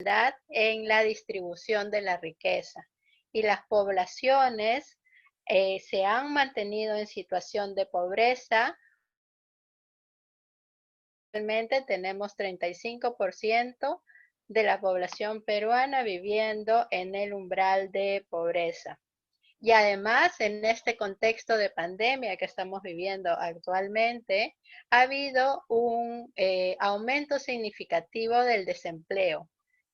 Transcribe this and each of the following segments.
en la distribución de la riqueza y las poblaciones se han mantenido en situación de pobreza. Actualmente tenemos 35% de la población peruana viviendo en el umbral de pobreza. Y además, en este contexto de pandemia que estamos viviendo actualmente, ha habido un aumento significativo del desempleo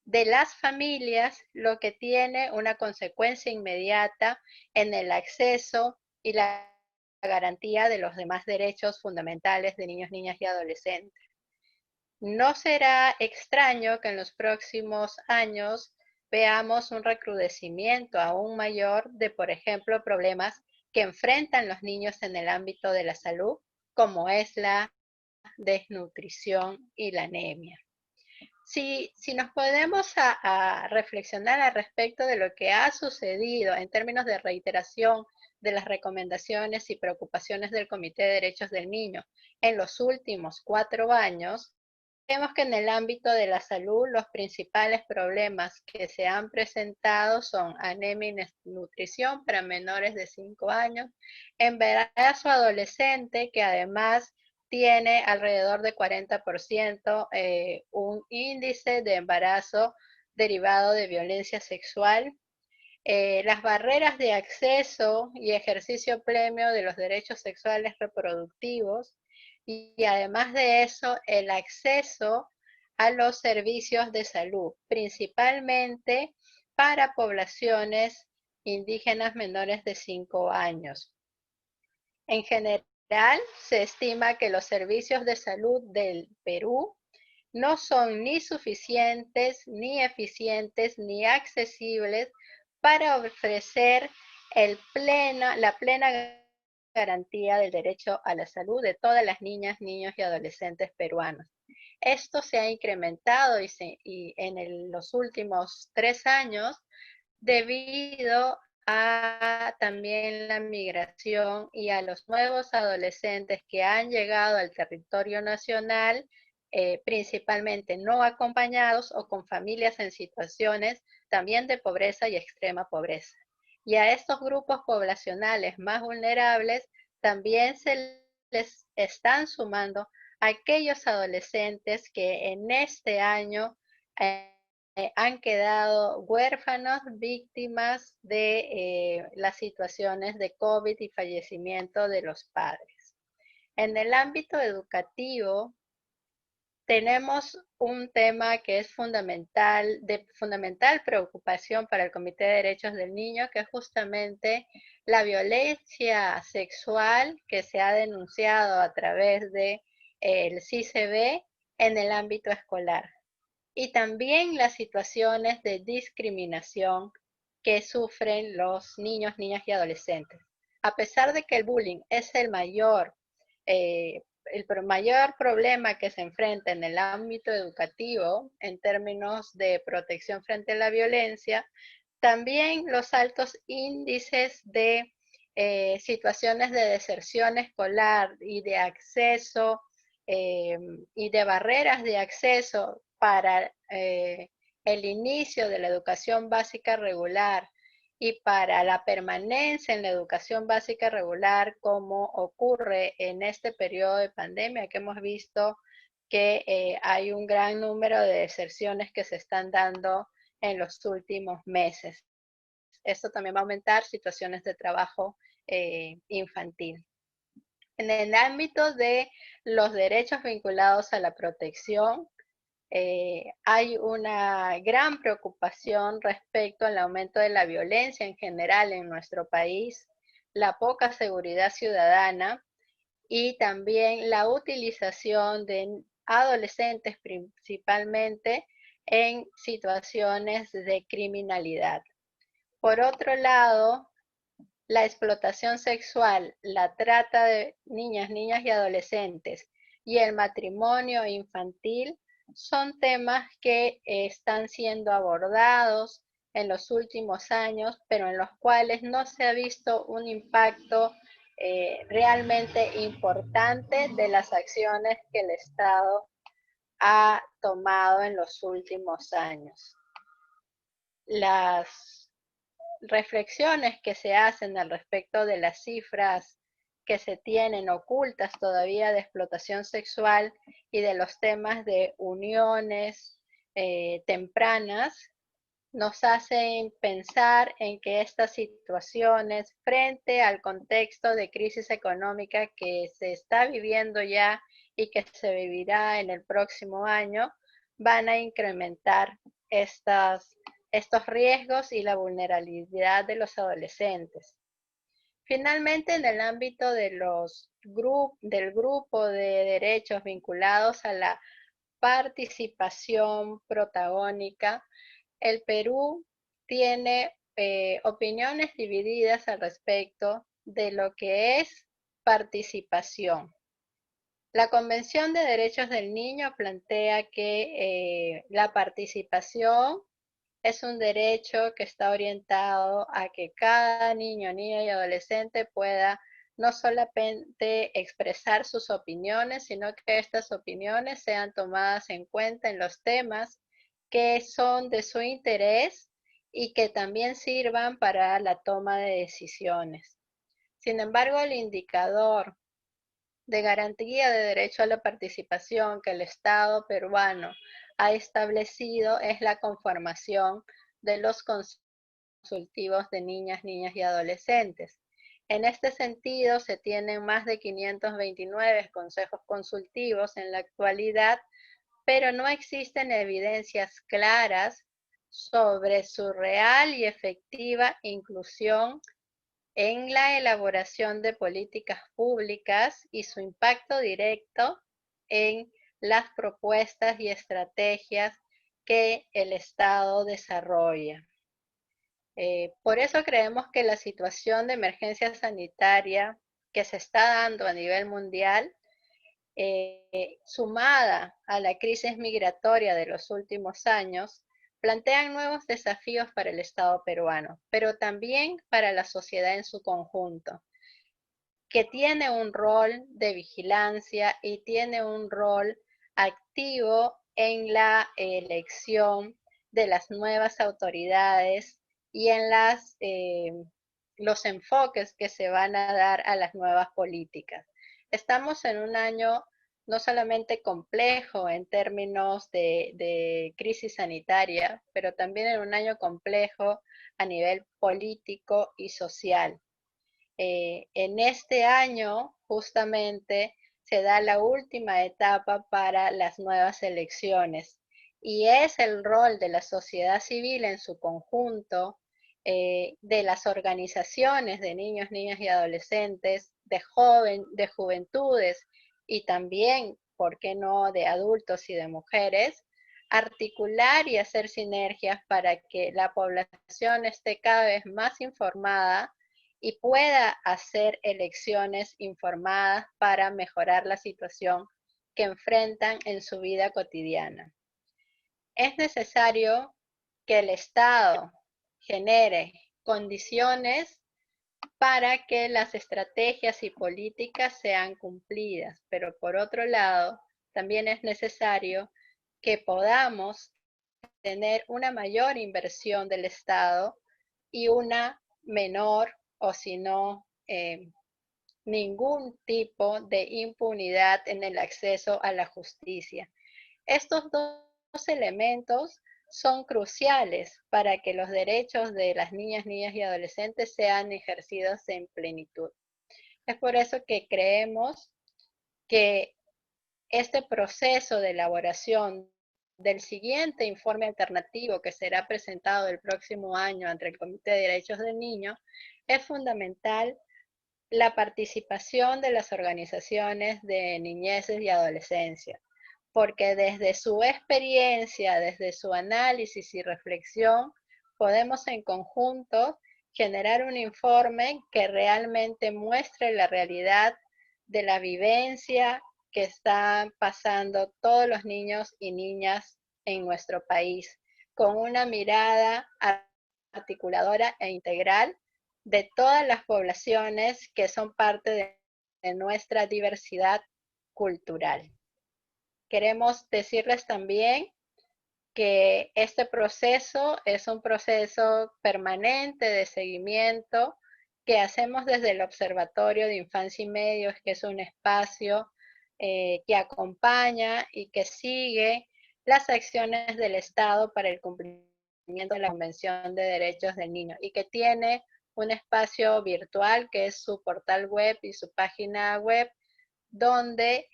de las familias, lo que tiene una consecuencia inmediata en el acceso y la garantía de los demás derechos fundamentales de niños, niñas y adolescentes. No será extraño que en los próximos años veamos un recrudecimiento aún mayor de, por ejemplo, problemas que enfrentan los niños en el ámbito de la salud, como es la desnutrición y la anemia. Si nos podemos a reflexionar al respecto de lo que ha sucedido en términos de reiteración de las recomendaciones y preocupaciones del Comité de Derechos del Niño en los últimos 4 años, vemos que en el ámbito de la salud los principales problemas que se han presentado son anemia y desnutrición para menores de 5 años, embarazo adolescente, que además tiene alrededor de 40% un índice de embarazo derivado de violencia sexual, las barreras de acceso y ejercicio pleno de los derechos sexuales reproductivos, y además de eso, el acceso a los servicios de salud, principalmente para poblaciones indígenas menores de 5 años. En general, se estima que los servicios de salud del Perú no son ni suficientes, ni eficientes, ni accesibles para ofrecer la plena garantía del derecho a la salud de todas las niñas, niños y adolescentes peruanos. Esto se ha incrementado en los últimos 3 años debido a también la migración y a los nuevos adolescentes que han llegado al territorio nacional, principalmente no acompañados o con familias en situaciones también de pobreza y extrema pobreza. Y a estos grupos poblacionales más vulnerables también se les están sumando aquellos adolescentes que en este año han quedado huérfanos, víctimas de las situaciones de COVID y fallecimiento de los padres. En el ámbito educativo, tenemos un tema que es de fundamental preocupación para el Comité de Derechos del Niño, que es justamente la violencia sexual que se ha denunciado a través de el CICB en el ámbito escolar, y también las situaciones de discriminación que sufren los niños, niñas y adolescentes. A pesar de que el bullying es el mayor problema que se enfrenta en el ámbito educativo en términos de protección frente a la violencia, también los altos índices de situaciones de deserción escolar y de acceso y de barreras de acceso para el inicio de la educación básica regular y para la permanencia en la educación básica regular, como ocurre en este periodo de pandemia, que hemos visto que hay un gran número de deserciones que se están dando en los últimos meses. Esto también va a aumentar situaciones de trabajo infantil. En el ámbito de los derechos vinculados a la protección, hay una gran preocupación respecto al aumento de la violencia en general en nuestro país, la poca seguridad ciudadana y también la utilización de adolescentes principalmente en situaciones de criminalidad. Por otro lado, la explotación sexual, la trata de niñas, niñas y adolescentes y el matrimonio infantil son temas que están siendo abordados en los últimos años, pero en los cuales no se ha visto un impacto realmente importante de las acciones que el Estado ha tomado en los últimos años. Las reflexiones que se hacen al respecto de las cifras que se tienen ocultas todavía de explotación sexual y de los temas de uniones tempranas nos hacen pensar en que estas situaciones, frente al contexto de crisis económica que se está viviendo ya y que se vivirá en el próximo año, van a incrementar estos riesgos y la vulnerabilidad de los adolescentes. Finalmente, en el ámbito del grupo de derechos vinculados a la participación protagónica, el Perú tiene opiniones divididas al respecto de lo que es participación. La Convención de Derechos del Niño plantea que la participación es un derecho que está orientado a que cada niño, niña y adolescente pueda no solamente expresar sus opiniones, sino que estas opiniones sean tomadas en cuenta en los temas que son de su interés y que también sirvan para la toma de decisiones. Sin embargo, el indicador de garantía de derecho a la participación que el Estado peruano ha establecido es la conformación de los consultivos de niñas, niñas y adolescentes. En este sentido, se tienen más de 529 consejos consultivos en la actualidad, pero no existen evidencias claras sobre su real y efectiva inclusión en la elaboración de políticas públicas y su impacto directo en las propuestas y estrategias que el Estado desarrolla. Por eso creemos que la situación de emergencia sanitaria que se está dando a nivel mundial, sumada a la crisis migratoria de los últimos años, plantean nuevos desafíos para el Estado peruano, pero también para la sociedad en su conjunto, que tiene un rol de vigilancia y tiene un rol activo en la elección de las nuevas autoridades y en los enfoques que se van a dar a las nuevas políticas. Estamos en un año no solamente complejo en términos de crisis sanitaria, pero también en un año complejo a nivel político y social. En este año, justamente, se da la última etapa para las nuevas elecciones y es el rol de la sociedad civil en su conjunto, de las organizaciones de niños, niñas y adolescentes, de juventudes y también, ¿por qué no?, de adultos y de mujeres, articular y hacer sinergias para que la población esté cada vez más informada y pueda hacer elecciones informadas para mejorar la situación que enfrentan en su vida cotidiana. Es necesario que el Estado genere condiciones para que las estrategias y políticas sean cumplidas, pero por otro lado, también es necesario que podamos tener una mayor inversión del Estado y una menor o si no, ningún tipo de impunidad en el acceso a la justicia. Estos dos elementos son cruciales para que los derechos de las niñas, niñas y adolescentes sean ejercidos en plenitud. Es por eso que creemos que este proceso de elaboración del siguiente informe alternativo que será presentado el próximo año ante el Comité de Derechos del Niño es fundamental la participación de las organizaciones de niñeces y adolescencia, porque desde su experiencia, desde su análisis y reflexión, podemos en conjunto generar un informe que realmente muestre la realidad de la vivencia que están pasando todos los niños y niñas en nuestro país, con una mirada articuladora e integral de todas las poblaciones que son parte de nuestra diversidad cultural. Queremos decirles también que este proceso es un proceso permanente de seguimiento que hacemos desde el Observatorio de Infancia y Medios, que es un espacio que acompaña y que sigue las acciones del Estado para el cumplimiento de la Convención de Derechos del Niño y que tiene un espacio virtual que es su portal web y su página web, donde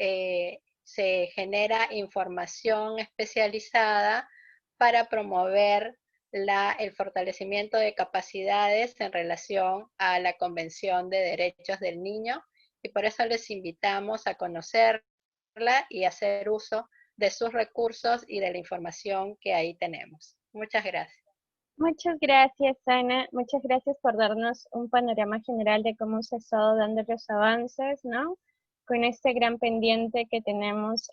se genera información especializada para promover el fortalecimiento de capacidades en relación a la Convención de Derechos del Niño, y por eso les invitamos a conocerla y hacer uso de sus recursos y de la información que ahí tenemos. Muchas gracias. Muchas gracias, Ana. Muchas gracias por darnos un panorama general de cómo se ha estado dando los avances, ¿no? Con este gran pendiente que tenemos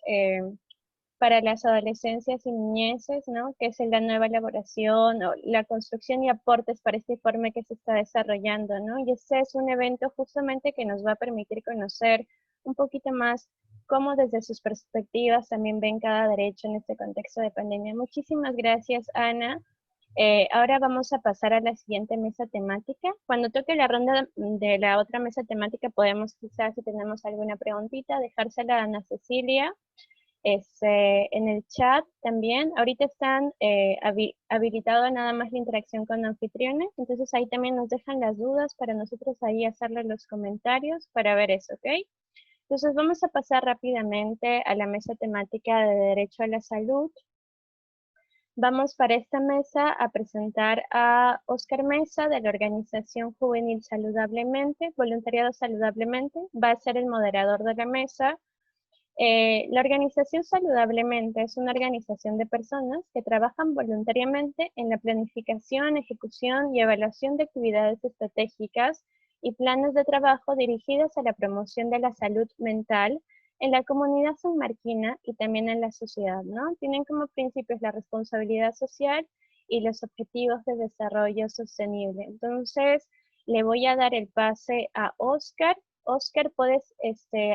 para las adolescencias y niñeces, ¿no? Que es la nueva elaboración o la construcción y aportes para este informe que se está desarrollando, ¿no? Y este es un evento justamente que nos va a permitir conocer un poquito más cómo desde sus perspectivas también ven cada derecho en este contexto de pandemia. Muchísimas gracias, Ana. Ahora vamos a pasar a la siguiente mesa temática. Cuando toque la ronda de la otra mesa temática, podemos quizás, si tenemos alguna preguntita, dejársela a Ana Cecilia. En el chat también, ahorita están habilitado nada más la interacción con anfitriones, entonces ahí también nos dejan las dudas para nosotros ahí hacerles los comentarios para ver eso, ¿ok? Entonces vamos a pasar rápidamente a la mesa temática de Derecho a la Salud. Vamos para esta mesa a presentar a Oscar Mesa de la Organización Juvenil Saludablemente, Voluntariado Saludablemente, va a ser el moderador de la mesa. La organización Saludablemente es una organización de personas que trabajan voluntariamente en la planificación, ejecución y evaluación de actividades estratégicas y planes de trabajo dirigidos a la promoción de la salud mental en la comunidad sanmarquina y también en la sociedad, ¿no? Tienen como principios la responsabilidad social y los objetivos de desarrollo sostenible. Entonces, le voy a dar el pase a Oscar. Oscar, ¿puedes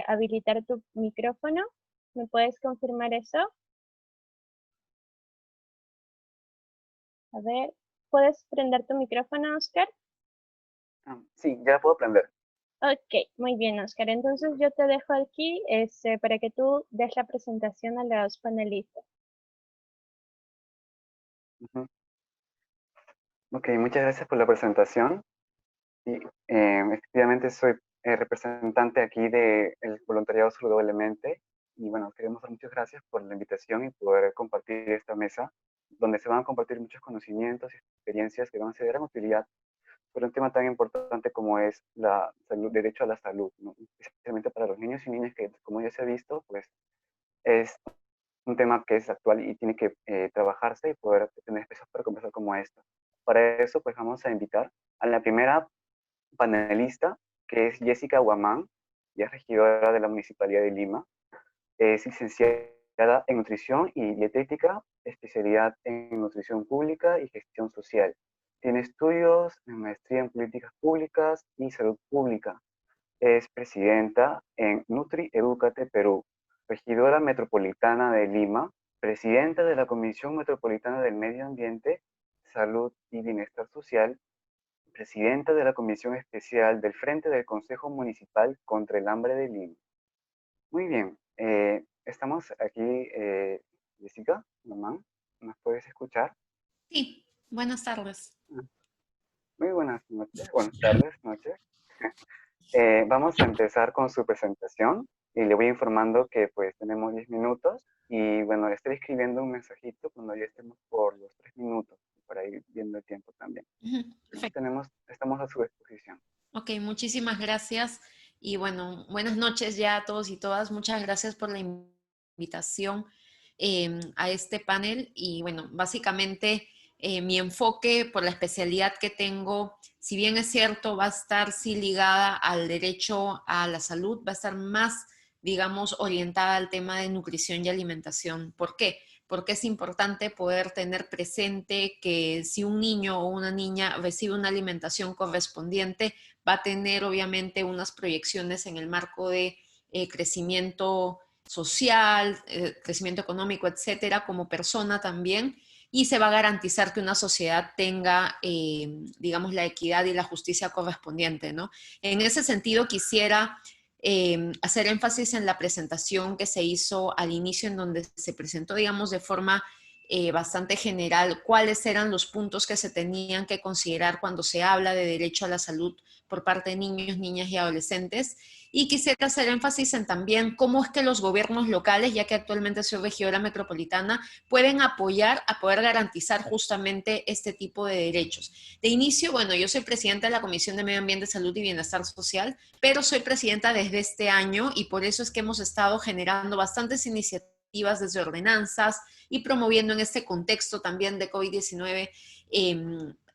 habilitar tu micrófono? ¿Me puedes confirmar eso? A ver, ¿puedes prender tu micrófono, Oscar? Sí, ya la puedo prender. Ok, muy bien, Oscar. Entonces yo te dejo aquí para que tú des la presentación a los panelistas. Ujú. Ok, muchas gracias por la presentación. Y, efectivamente soy representante aquí del voluntariado saludablemente. Y bueno, queremos dar muchas gracias por la invitación y poder compartir esta mesa, donde se van a compartir muchos conocimientos y experiencias que van a ser de gran utilidad por un tema tan importante como es la salud, derecho a la salud, ¿no? Especialmente para los niños y niñas que, como ya se ha visto, pues es un tema que es actual y tiene que trabajarse y poder tener espacios para conversar como esta. Para eso, pues vamos a invitar a la primera panelista, que es Jessica Guamán, y es regidora de la Municipalidad de Lima. Es licenciada en Nutrición y Dietética, especialidad en Nutrición Pública y Gestión Social. Tiene estudios en maestría en Políticas Públicas y Salud Pública. Es presidenta en Nutri Educate Perú, regidora metropolitana de Lima, presidenta de la Comisión Metropolitana del Medio Ambiente, Salud y Bienestar Social, presidenta de la Comisión Especial del Frente del Consejo Municipal contra el Hambre de Lima. Muy bien, estamos aquí, Jessica, mamá, ¿nos puedes escuchar? Sí, buenas tardes. Muy buenas noches, buenas tardes, noches. Vamos a empezar con su presentación y le voy informando que pues tenemos 10 minutos y bueno, le estoy escribiendo un mensajito cuando ya estemos por los 3 minutos para ir viendo el tiempo también. Perfecto. Estamos a su disposición. Ok, muchísimas gracias y bueno, buenas noches ya a todos y todas. Muchas gracias por la invitación a este panel y bueno, básicamente mi enfoque por la especialidad que tengo, si bien es cierto, va a estar sí ligada al derecho a la salud, va a estar más, digamos, orientada al tema de nutrición y alimentación. ¿Por qué? Porque es importante poder tener presente que si un niño o una niña recibe una alimentación correspondiente, va a tener obviamente unas proyecciones en el marco de crecimiento social, crecimiento económico, etcétera, como persona también, y se va a garantizar que una sociedad tenga, digamos, la equidad y la justicia correspondiente, ¿no? En ese sentido, quisiera hacer énfasis en la presentación que se hizo al inicio, en donde se presentó, digamos, de forma bastante general cuáles eran los puntos que se tenían que considerar cuando se habla de derecho a la salud por parte de niños, niñas y adolescentes. Y quisiera hacer énfasis en también cómo es que los gobiernos locales, ya que actualmente soy regidora metropolitana, pueden apoyar a poder garantizar justamente este tipo de derechos. De inicio, bueno, yo soy presidenta de la Comisión de Medio Ambiente, Salud y Bienestar Social, pero soy presidenta desde este año y por eso es que hemos estado generando bastantes iniciativas desde ordenanzas y promoviendo en este contexto también de COVID-19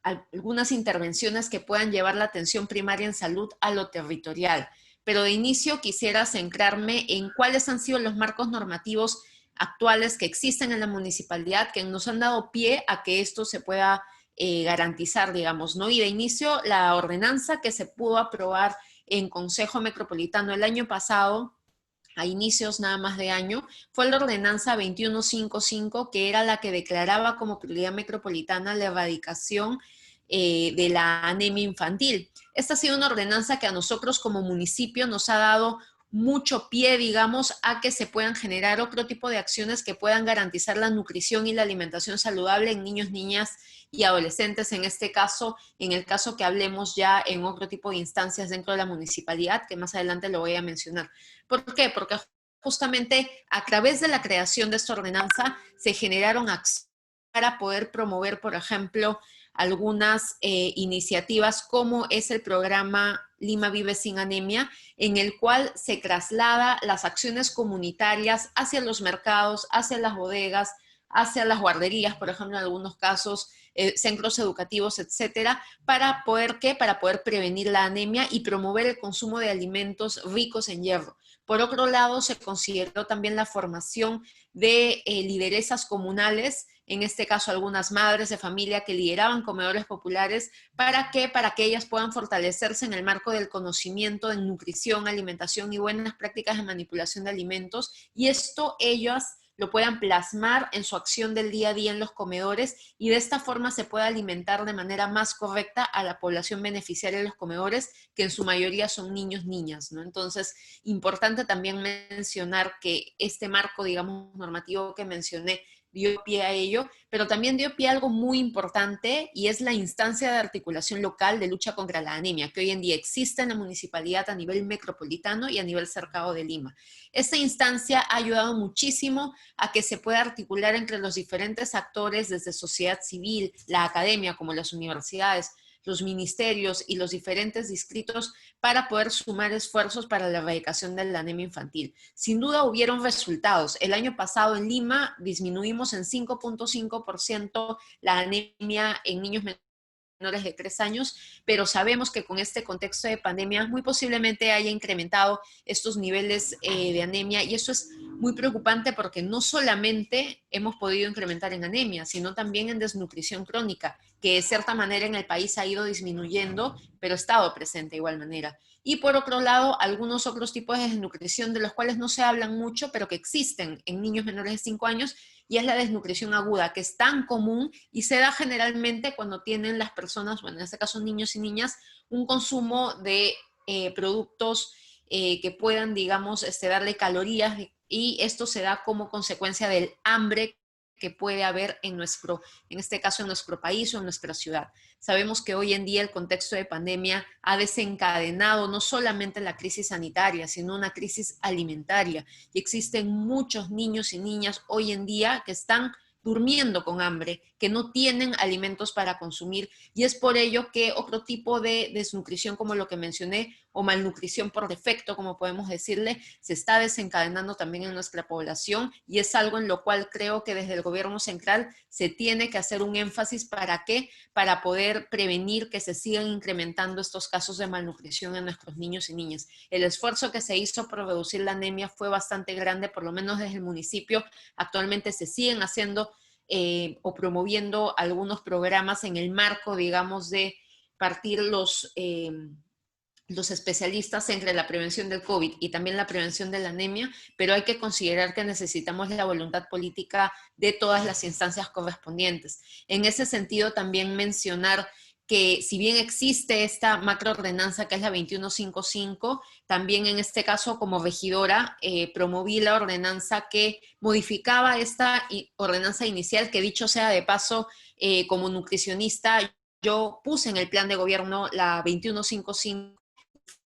algunas intervenciones que puedan llevar la atención primaria en salud a lo territorial. Pero de inicio quisiera centrarme en cuáles han sido los marcos normativos actuales que existen en la municipalidad que nos han dado pie a que esto se pueda garantizar, digamos, ¿no? Y de inicio, la ordenanza que se pudo aprobar en Consejo Metropolitano el año pasado, a inicios nada más de año, fue la ordenanza 2155, que era la que declaraba como prioridad metropolitana la erradicación de la anemia infantil. Esta ha sido una ordenanza que a nosotros como municipio nos ha dado mucho pie, digamos, a que se puedan generar otro tipo de acciones que puedan garantizar la nutrición y la alimentación saludable en niños, niñas y adolescentes, en este caso, en el caso que hablemos ya en otro tipo de instancias dentro de la municipalidad, que más adelante lo voy a mencionar. ¿Por qué? Porque justamente a través de la creación de esta ordenanza se generaron acciones para poder promover, por ejemplo, algunas iniciativas como es el programa Lima Vive Sin Anemia, en el cual se traslada las acciones comunitarias hacia los mercados, hacia las bodegas, hacia las guarderías, por ejemplo, en algunos casos, centros educativos, etcétera, para poder, ¿qué? Para poder prevenir la anemia y promover el consumo de alimentos ricos en hierro. Por otro lado, se consideró también la formación de lideresas comunales, en este caso algunas madres de familia que lideraban comedores populares. ¿Para qué? Para que ellas puedan fortalecerse en el marco del conocimiento en nutrición, alimentación y buenas prácticas de manipulación de alimentos, y esto ellas lo puedan plasmar en su acción del día a día en los comedores, y de esta forma se pueda alimentar de manera más correcta a la población beneficiaria de los comedores, que en su mayoría son niños, niñas, ¿no? Entonces, importante también mencionar que este marco, digamos, normativo que mencioné, dio pie a ello, pero también dio pie a algo muy importante, y es la instancia de articulación local de lucha contra la anemia, que hoy en día existe en la municipalidad a nivel metropolitano y a nivel cercado de Lima. Esta instancia ha ayudado muchísimo a que se pueda articular entre los diferentes actores, desde sociedad civil, la academia, como las universidades, los ministerios y los diferentes distritos, para poder sumar esfuerzos para la erradicación de la anemia infantil. Sin duda hubieron resultados. El año pasado en Lima disminuimos en 5.5% la anemia en niños menores de 3 años, pero sabemos que con este contexto de pandemia muy posiblemente haya incrementado estos niveles de anemia, y eso es muy preocupante porque no solamente hemos podido incrementar en anemia, sino también en desnutrición crónica, que de cierta manera en el país ha ido disminuyendo, pero ha estado presente de igual manera. Y por otro lado, algunos otros tipos de desnutrición de los cuales no se hablan mucho, pero que existen en niños menores de 5 años, y es la desnutrición aguda, que es tan común y se da generalmente cuando tienen las personas, bueno, en este caso niños y niñas, un consumo de productos que puedan, digamos, darle calorías, y esto se da como consecuencia del hambre que puede haber en este caso en nuestro país o en nuestra ciudad. Sabemos que hoy en día el contexto de pandemia ha desencadenado no solamente la crisis sanitaria, sino una crisis alimentaria, y existen muchos niños y niñas hoy en día que están durmiendo con hambre, que no tienen alimentos para consumir, y es por ello que otro tipo de desnutrición, como lo que mencioné, o malnutrición por defecto, como podemos decirle, se está desencadenando también en nuestra población, y es algo en lo cual creo que desde el gobierno central se tiene que hacer un énfasis. ¿Para qué? Para poder prevenir que se sigan incrementando estos casos de malnutrición en nuestros niños y niñas. El esfuerzo que se hizo por reducir la anemia fue bastante grande, por lo menos desde el municipio. Actualmente se siguen haciendo o promoviendo algunos programas en el marco, digamos, de partir los especialistas entre la prevención del COVID y también la prevención de la anemia, pero hay que considerar que necesitamos la voluntad política de todas las instancias correspondientes. En ese sentido, también mencionar que si bien existe esta macroordenanza que es la 2155, también en este caso como regidora promoví la ordenanza que modificaba esta ordenanza inicial, que dicho sea de paso, como nutricionista, yo puse en el plan de gobierno la 2155,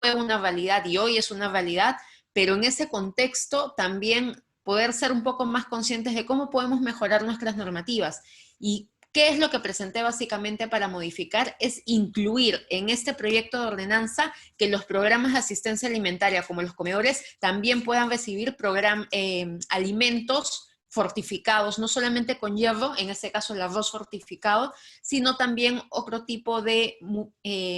fue una realidad y hoy es una realidad, pero en ese contexto también poder ser un poco más conscientes de cómo podemos mejorar nuestras normativas. Y qué es lo que presenté básicamente para modificar, es incluir en este proyecto de ordenanza que los programas de asistencia alimentaria, como los comedores, también puedan recibir alimentos fortificados, no solamente con hierro, en este caso el arroz fortificado, sino también otro tipo de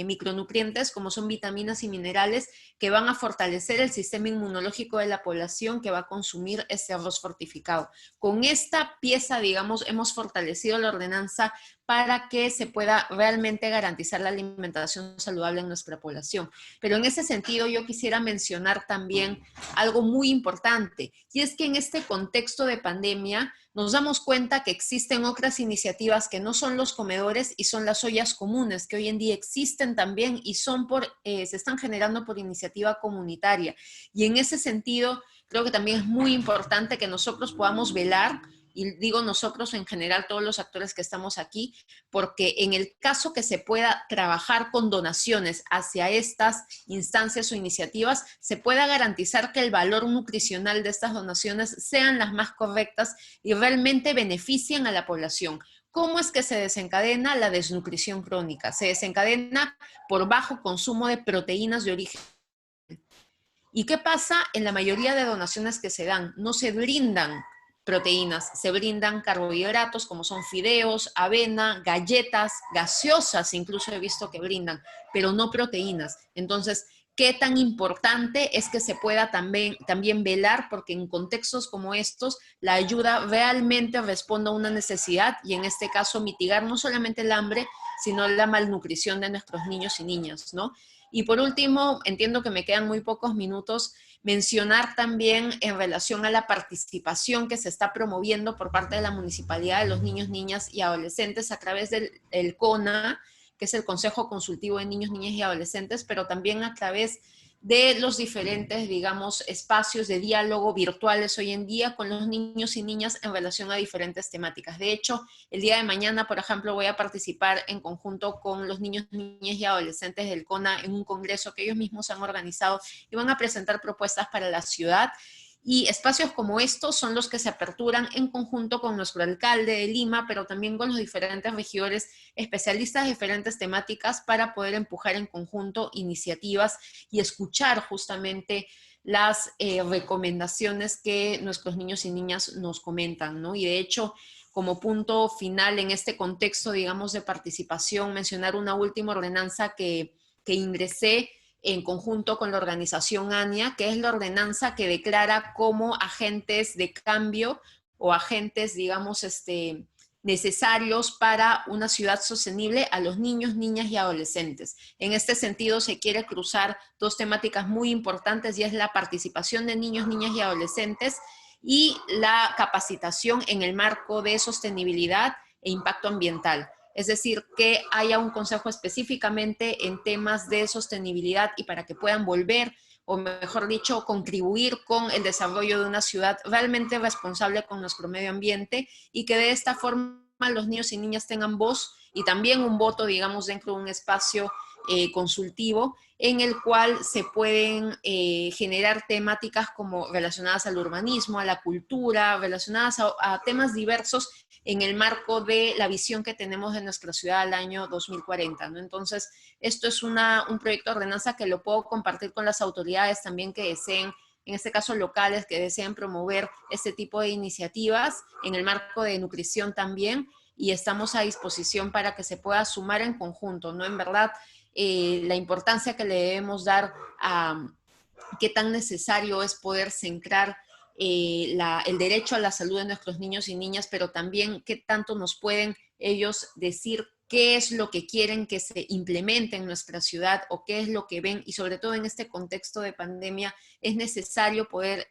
micronutrientes como son vitaminas y minerales que van a fortalecer el sistema inmunológico de la población que va a consumir este arroz fortificado. Con esta pieza, digamos, hemos fortalecido la ordenanza para que se pueda realmente garantizar la alimentación saludable en nuestra población. Pero en ese sentido yo quisiera mencionar también algo muy importante, y es que en este contexto de pandemia nos damos cuenta que existen otras iniciativas que no son los comedores y son las ollas comunes, que hoy en día existen también y son se están generando por iniciativa comunitaria. Y en ese sentido, creo que también es muy importante que nosotros podamos velar, y digo nosotros en general, todos los actores que estamos aquí, porque en el caso que se pueda trabajar con donaciones hacia estas instancias o iniciativas, se pueda garantizar que el valor nutricional de estas donaciones sean las más correctas y realmente beneficien a la población. ¿Cómo es que se desencadena la desnutrición crónica? Se desencadena por bajo consumo de proteínas de origen. ¿Y qué pasa en la mayoría de donaciones que se dan? No se brindan proteínas, se brindan carbohidratos como son fideos, avena, galletas, gaseosas, incluso he visto que brindan, pero no proteínas. Entonces, ¿qué tan importante es que se pueda también velar porque en contextos como estos la ayuda realmente responda a una necesidad y en este caso mitigar no solamente el hambre, sino la malnutrición de nuestros niños y niñas, ¿no? Y por último, entiendo que me quedan muy pocos minutos, mencionar también en relación a la participación que se está promoviendo por parte de la Municipalidad de los Niños, Niñas y Adolescentes a través del CONA, que es el Consejo Consultivo de Niños, Niñas y Adolescentes, pero también a través de los diferentes, digamos, espacios de diálogo virtuales hoy en día con los niños y niñas en relación a diferentes temáticas. De hecho, el día de mañana, por ejemplo, voy a participar en conjunto con los niños, niñas y adolescentes del CONA en un congreso que ellos mismos han organizado y van a presentar propuestas para la ciudad. Y espacios como estos son los que se aperturan en conjunto con nuestro alcalde de Lima, pero también con los diferentes regidores especialistas de diferentes temáticas para poder empujar en conjunto iniciativas y escuchar justamente las recomendaciones que nuestros niños y niñas nos comentan, ¿no? Y de hecho, como punto final en este contexto, digamos, de participación, mencionar una última ordenanza que ingresé en conjunto con la organización ANIA, que es la ordenanza que declara como agentes de cambio o agentes, digamos, necesarios para una ciudad sostenible a los niños, niñas y adolescentes. En este sentido, se quiere cruzar dos temáticas muy importantes y es la participación de niños, niñas y adolescentes y la capacitación en el marco de sostenibilidad e impacto ambiental. Es decir, que haya un consejo específicamente en temas de sostenibilidad y para que puedan volver, o mejor dicho, contribuir con el desarrollo de una ciudad realmente responsable con nuestro medio ambiente y que de esta forma los niños y niñas tengan voz y también un voto, digamos, dentro de un espacio consultivo en el cual se pueden generar temáticas como relacionadas al urbanismo, a la cultura, relacionadas a temas diversos en el marco de la visión que tenemos de nuestra ciudad al año 2040, ¿no? Entonces, esto es un proyecto de ordenanza que lo puedo compartir con las autoridades también que deseen, en este caso locales, que deseen promover este tipo de iniciativas en el marco de nutrición también, y estamos a disposición para que se pueda sumar en conjunto, ¿no? En verdad, la importancia que le debemos dar a qué tan necesario es poder centrar el derecho a la salud de nuestros niños y niñas, pero también qué tanto nos pueden ellos decir qué es lo que quieren que se implemente en nuestra ciudad o qué es lo que ven, y sobre todo en este contexto de pandemia es necesario poder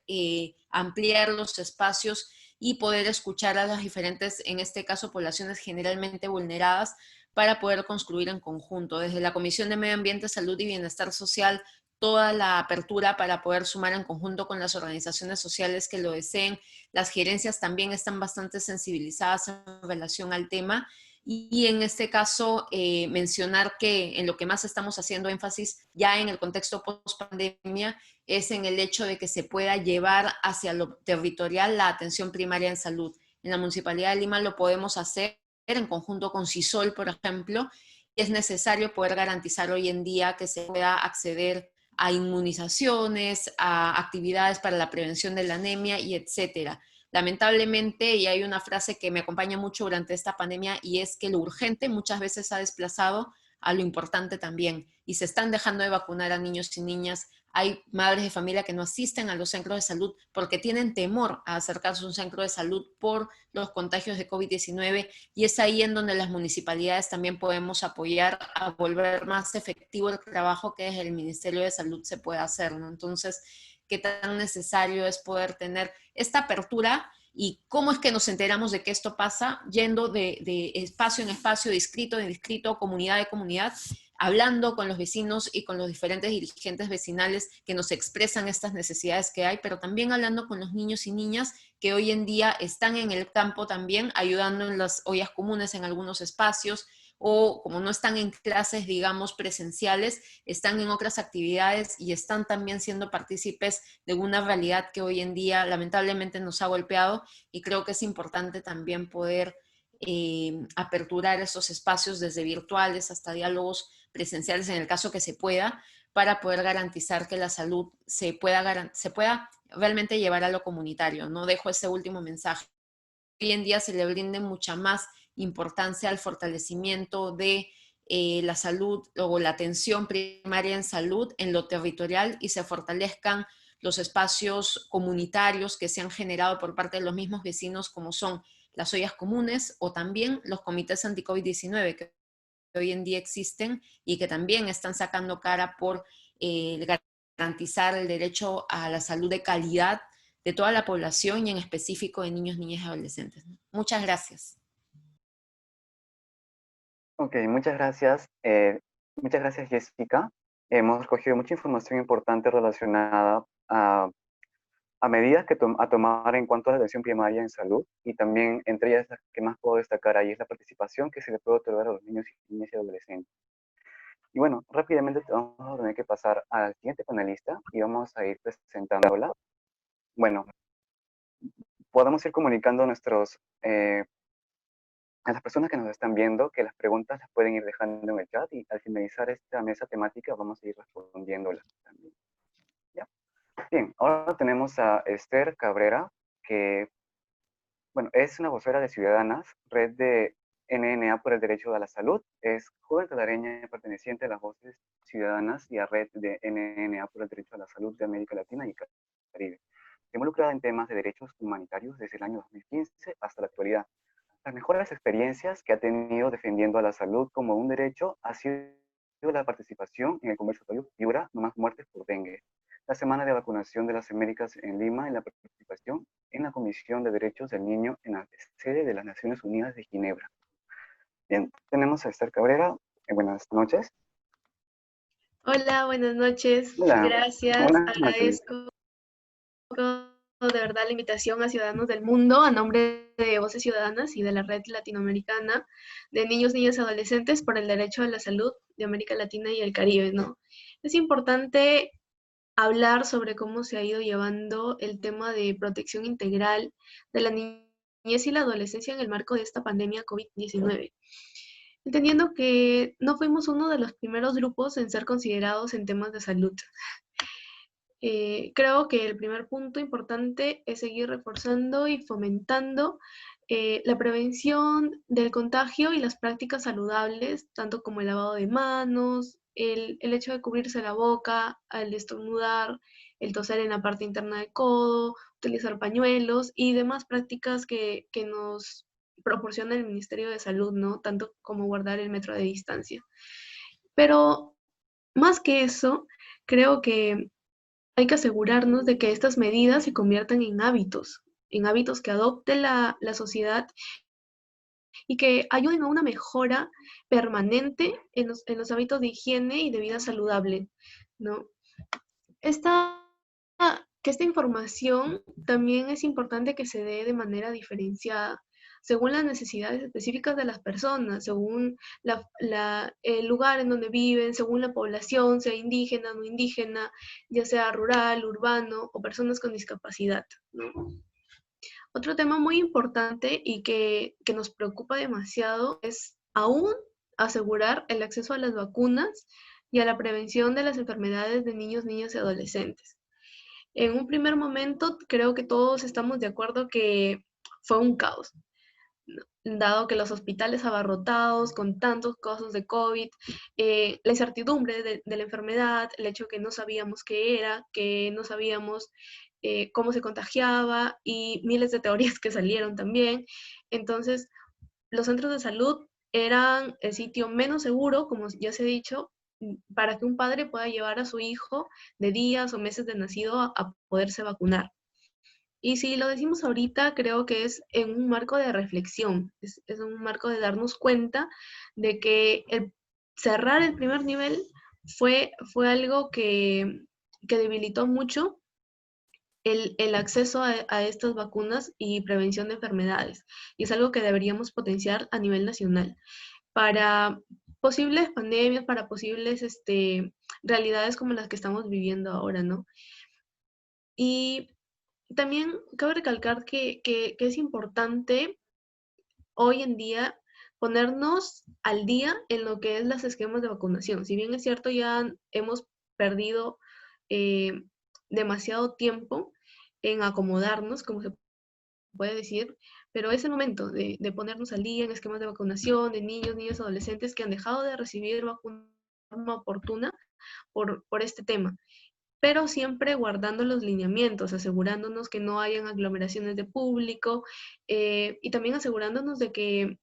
ampliar los espacios y poder escuchar a las diferentes, en este caso, poblaciones generalmente vulneradas, para poder construir en conjunto. Desde la Comisión de Medio Ambiente, Salud y Bienestar Social, toda la apertura para poder sumar en conjunto con las organizaciones sociales que lo deseen. Las gerencias también están bastante sensibilizadas en relación al tema. Y en este caso, mencionar que en lo que más estamos haciendo énfasis ya en el contexto post-pandemia es en el hecho de que se pueda llevar hacia lo territorial la atención primaria en salud. En la Municipalidad de Lima lo podemos hacer en conjunto con CISOL, por ejemplo, y es necesario poder garantizar hoy en día que se pueda acceder a inmunizaciones, a actividades para la prevención de la anemia y etcétera. Lamentablemente, y hay una frase que me acompaña mucho durante esta pandemia, y es que lo urgente muchas veces ha desplazado a lo importante también, y se están dejando de vacunar a niños y niñas. Hay madres de familia que no asisten a los centros de salud porque tienen temor a acercarse a un centro de salud por los contagios de COVID-19, y es ahí en donde las municipalidades también podemos apoyar a volver más efectivo el trabajo que desde el Ministerio de Salud se puede hacer, ¿no? Entonces, qué tan necesario es poder tener esta apertura y cómo es que nos enteramos de que esto pasa, yendo de espacio en espacio, distrito en distrito, comunidad de comunidad, hablando con los vecinos y con los diferentes dirigentes vecinales que nos expresan estas necesidades que hay, pero también hablando con los niños y niñas que hoy en día están en el campo también, ayudando en las ollas comunes en algunos espacios, o como no están en clases, digamos, presenciales, están en otras actividades y están también siendo partícipes de una realidad que hoy en día lamentablemente nos ha golpeado, y creo que es importante también poder aperturar esos espacios desde virtuales hasta diálogos presenciales en el caso que se pueda, para poder garantizar que la salud se pueda realmente llevar a lo comunitario. No dejo ese último mensaje. Hoy en día se le brinde mucha más importancia al fortalecimiento de la salud o la atención primaria en salud en lo territorial, y se fortalezcan los espacios comunitarios que se han generado por parte de los mismos vecinos, como son las ollas comunes o también los comités anti-COVID-19 que hoy en día existen y que también están sacando cara por garantizar el derecho a la salud de calidad de toda la población y en específico de niños, niñas y adolescentes. Muchas gracias. Ok, muchas gracias Jessica. Hemos recogido mucha información importante relacionada a medidas a tomar en cuanto a la atención primaria en salud, y también entre ellas las que más puedo destacar ahí es la participación que se le puede otorgar a los niños y niñas y adolescentes. Y bueno, rápidamente vamos a tener que pasar al siguiente panelista y vamos a ir presentándola. Bueno, podemos ir comunicando a las personas que nos están viendo que las preguntas las pueden ir dejando en el chat, y al finalizar esta mesa temática vamos a ir respondiéndolas también. ¿Ya? Bien, ahora tenemos a Esther Cabrera, que bueno, es una vocera de Ciudadanas, red de NNA por el Derecho a la Salud. Es joven salvadoreña perteneciente a las Voces Ciudadanas y a red de NNA por el Derecho a la Salud de América Latina y Caribe. Involucrada en temas de derechos humanitarios desde el año 2015 hasta la actualidad. Las mejores experiencias que ha tenido defendiendo a la salud como un derecho ha sido la participación en el conversatorio Piura, no más muertes por dengue, la semana de vacunación de las Américas en Lima, en la participación en la Comisión de Derechos del Niño en la sede de las Naciones Unidas de Ginebra. Bien, tenemos a Esther Cabrera. Buenas noches. Hola, buenas noches. Hola, Gracias. buenas noches. Agradezco de verdad la invitación a Ciudadanos del Mundo a nombre de Voces Ciudadanas y de la Red Latinoamericana de Niños, Niñas y Adolescentes por el Derecho a la Salud de América Latina y el Caribe, ¿no? Es importante hablar sobre cómo se ha ido llevando el tema de protección integral de la niñez y la adolescencia en el marco de esta pandemia COVID-19. Entendiendo que no fuimos uno de los primeros grupos en ser considerados en temas de salud. Creo que el primer punto importante es seguir reforzando y fomentando la prevención del contagio y las prácticas saludables, tanto como el lavado de manos, el hecho de cubrirse la boca al estornudar, el toser en la parte interna del codo, utilizar pañuelos y demás prácticas que proporciona el Ministerio de Salud, ¿no? Tanto como guardar el metro de distancia. Pero más que eso, creo que hay que asegurarnos de que estas medidas se conviertan en hábitos que adopte la sociedad y que ayuden a una mejora permanente en los hábitos de higiene y de vida saludable, ¿no? Esta, que esta información también es importante que se dé de manera diferenciada, según las necesidades específicas de las personas, según el lugar en donde viven, según la población, sea indígena, no indígena, ya sea rural, urbano o personas con discapacidad, ¿no? Otro tema muy importante y que nos preocupa demasiado es aún asegurar el acceso a las vacunas y a la prevención de las enfermedades de niños, niñas y adolescentes. En un primer momento, creo que todos estamos de acuerdo que fue un caos, dado que los hospitales abarrotados con tantos casos de COVID, la incertidumbre de la enfermedad, el hecho que no sabíamos qué era, que no sabíamos cómo se contagiaba y miles de teorías que salieron también. Entonces, los centros de salud eran el sitio menos seguro, como ya se ha dicho, para que un padre pueda llevar a su hijo de días o meses de nacido a poderse vacunar. Y si lo decimos ahorita, creo que es en un marco de reflexión, es un marco de darnos cuenta de que el cerrar el primer nivel fue algo que debilitó mucho el acceso a estas vacunas y prevención de enfermedades. Y es algo que deberíamos potenciar a nivel nacional para posibles pandemias, para posibles realidades como las que estamos viviendo ahora, ¿no? Y también cabe recalcar que es importante hoy en día ponernos al día en lo que es los esquemas de vacunación. Si bien es cierto, ya hemos perdido eh, demasiado tiempo en acomodarnos, como se puede decir, pero es el momento de ponernos al día en esquemas de vacunación de niños, niñas, adolescentes que han dejado de recibir vacuna de forma oportuna por este tema, pero siempre guardando los lineamientos, asegurándonos que no hayan aglomeraciones de público y también asegurándonos de que,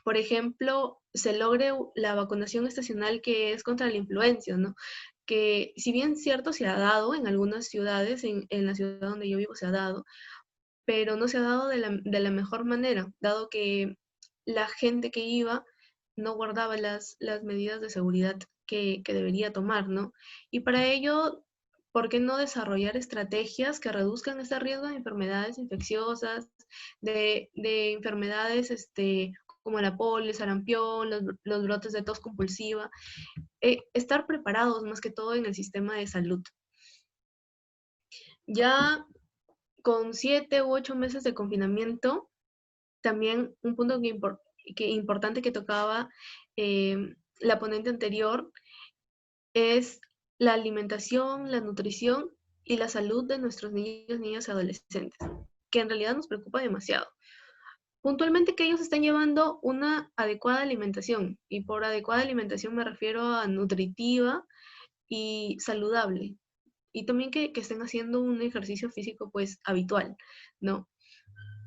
por ejemplo, se logre la vacunación estacional que es contra la influenza, ¿no? Que si bien cierto se ha dado en algunas ciudades, en la ciudad donde yo vivo se ha dado, pero no se ha dado de la mejor manera, dado que la gente que iba no guardaba las medidas de seguridad que debería tomar, ¿no? Y para ello, ¿por qué no desarrollar estrategias que reduzcan ese riesgo de enfermedades infecciosas, de enfermedades como la polio, el sarampión, los brotes de tos compulsiva? Estar preparados más que todo en el sistema de salud. Ya con 7 u 8 meses de confinamiento, también un punto importante que tocaba la ponente anterior es la alimentación, la nutrición y la salud de nuestros niños, niñas y adolescentes, que en realidad nos preocupa demasiado. Puntualmente que ellos estén llevando una adecuada alimentación, y por adecuada alimentación me refiero a nutritiva y saludable, y también que estén haciendo un ejercicio físico pues habitual, ¿no?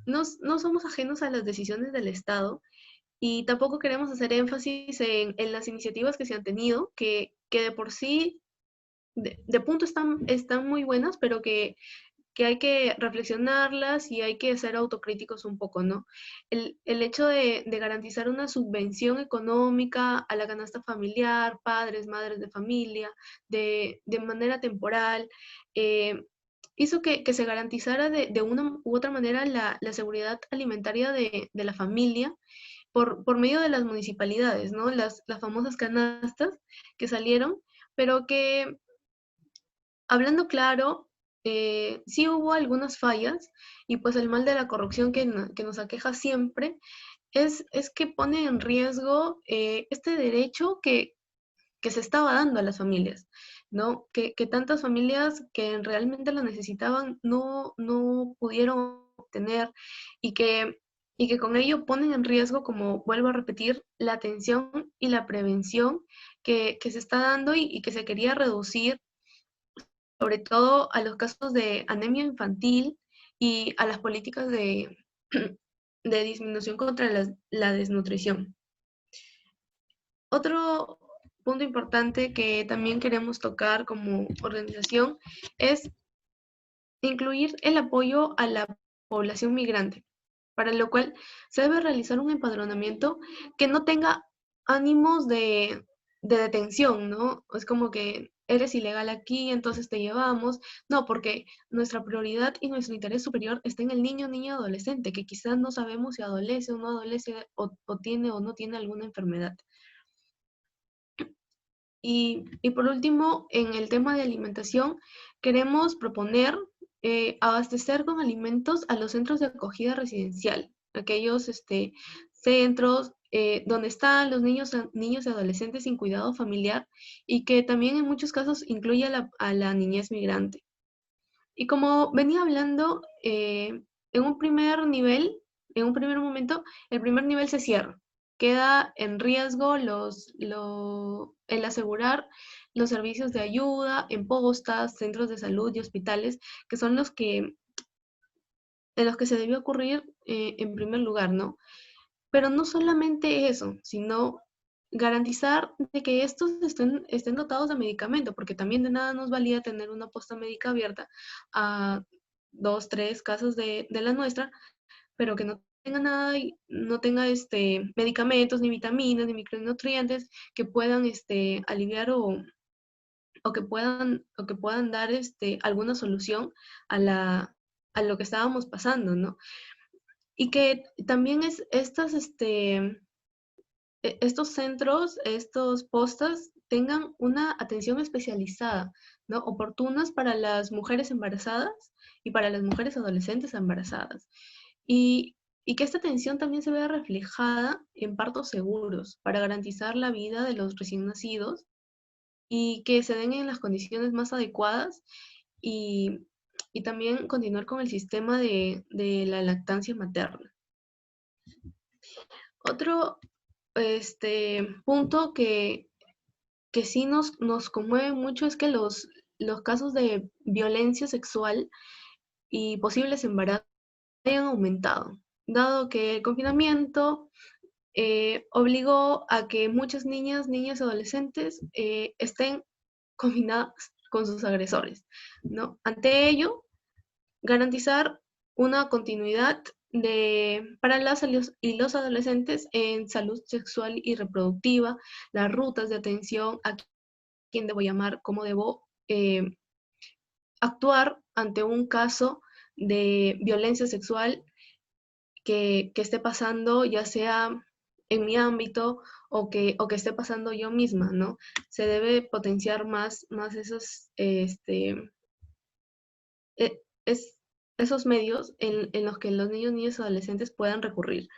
No somos ajenos a las decisiones del Estado y tampoco queremos hacer énfasis en las iniciativas que se han tenido, que de por sí, de punto están muy buenas, pero que hay que reflexionarlas y hay que ser autocríticos un poco, ¿no? El hecho de garantizar una subvención económica a la canasta familiar, padres, madres de familia, de manera temporal, hizo que se garantizara de una u otra manera la seguridad alimentaria de la familia por medio de las municipalidades, ¿no? Las famosas canastas que salieron, pero que, hablando claro, sí hubo algunas fallas y pues el mal de la corrupción que nos aqueja siempre es que pone en riesgo este derecho que se estaba dando a las familias, ¿no? Que tantas familias que realmente lo necesitaban no pudieron obtener y que con ello ponen en riesgo, como vuelvo a repetir, la atención y la prevención que se está dando y que se quería reducir, sobre todo a los casos de anemia infantil y a las políticas de de disminución contra la desnutrición. Otro punto importante que también queremos tocar como organización es incluir el apoyo a la población migrante, para lo cual se debe realizar un empadronamiento que no tenga ánimos de detención, ¿no? Es como que eres ilegal aquí, entonces te llevamos. No, porque nuestra prioridad y nuestro interés superior está en el niño, niña, adolescente, que quizás no sabemos si adolece o no adolece o tiene o no tiene alguna enfermedad. Y por último, en el tema de alimentación, queremos proponer abastecer con alimentos a los centros de acogida residencial, aquellos centros donde están los niños y adolescentes sin cuidado familiar y que también en muchos casos incluye a la niñez migrante. Y como venía hablando, en un primer nivel, en un primer momento, el primer nivel se cierra. Queda en riesgo el asegurar los servicios de ayuda en postas, centros de salud y hospitales, que son en los que se debió ocurrir en primer lugar, ¿no? Pero no solamente eso, sino garantizar de que estos estén dotados de medicamento, porque también de nada nos valía tener una posta médica abierta a 2, 3 casas de la nuestra, pero que no tenga nada, no tenga medicamentos, ni vitaminas, ni micronutrientes que puedan aliviar o que puedan dar alguna solución a lo que estábamos pasando, ¿no? Y que también estos centros, estos postas, tengan una atención especializada, ¿no? Oportunas para las mujeres embarazadas y para las mujeres adolescentes embarazadas. Y que esta atención también se vea reflejada en partos seguros para garantizar la vida de los recién nacidos y que se den en las condiciones más adecuadas y, y también continuar con el sistema de la lactancia materna. Otro punto que sí nos conmueve mucho es que los casos de violencia sexual y posibles embarazos hayan aumentado, dado que el confinamiento obligó a que muchas niñas y adolescentes estén confinadas con sus agresores, ¿no? Ante ello, garantizar una continuidad para las y los adolescentes en salud sexual y reproductiva, las rutas de atención, a quién debo llamar, cómo debo actuar ante un caso de violencia sexual que esté pasando, ya sea en mi ámbito o que esté pasando yo misma, ¿no? Se debe potenciar más esos, esos medios en los que los niños y adolescentes puedan recurrir.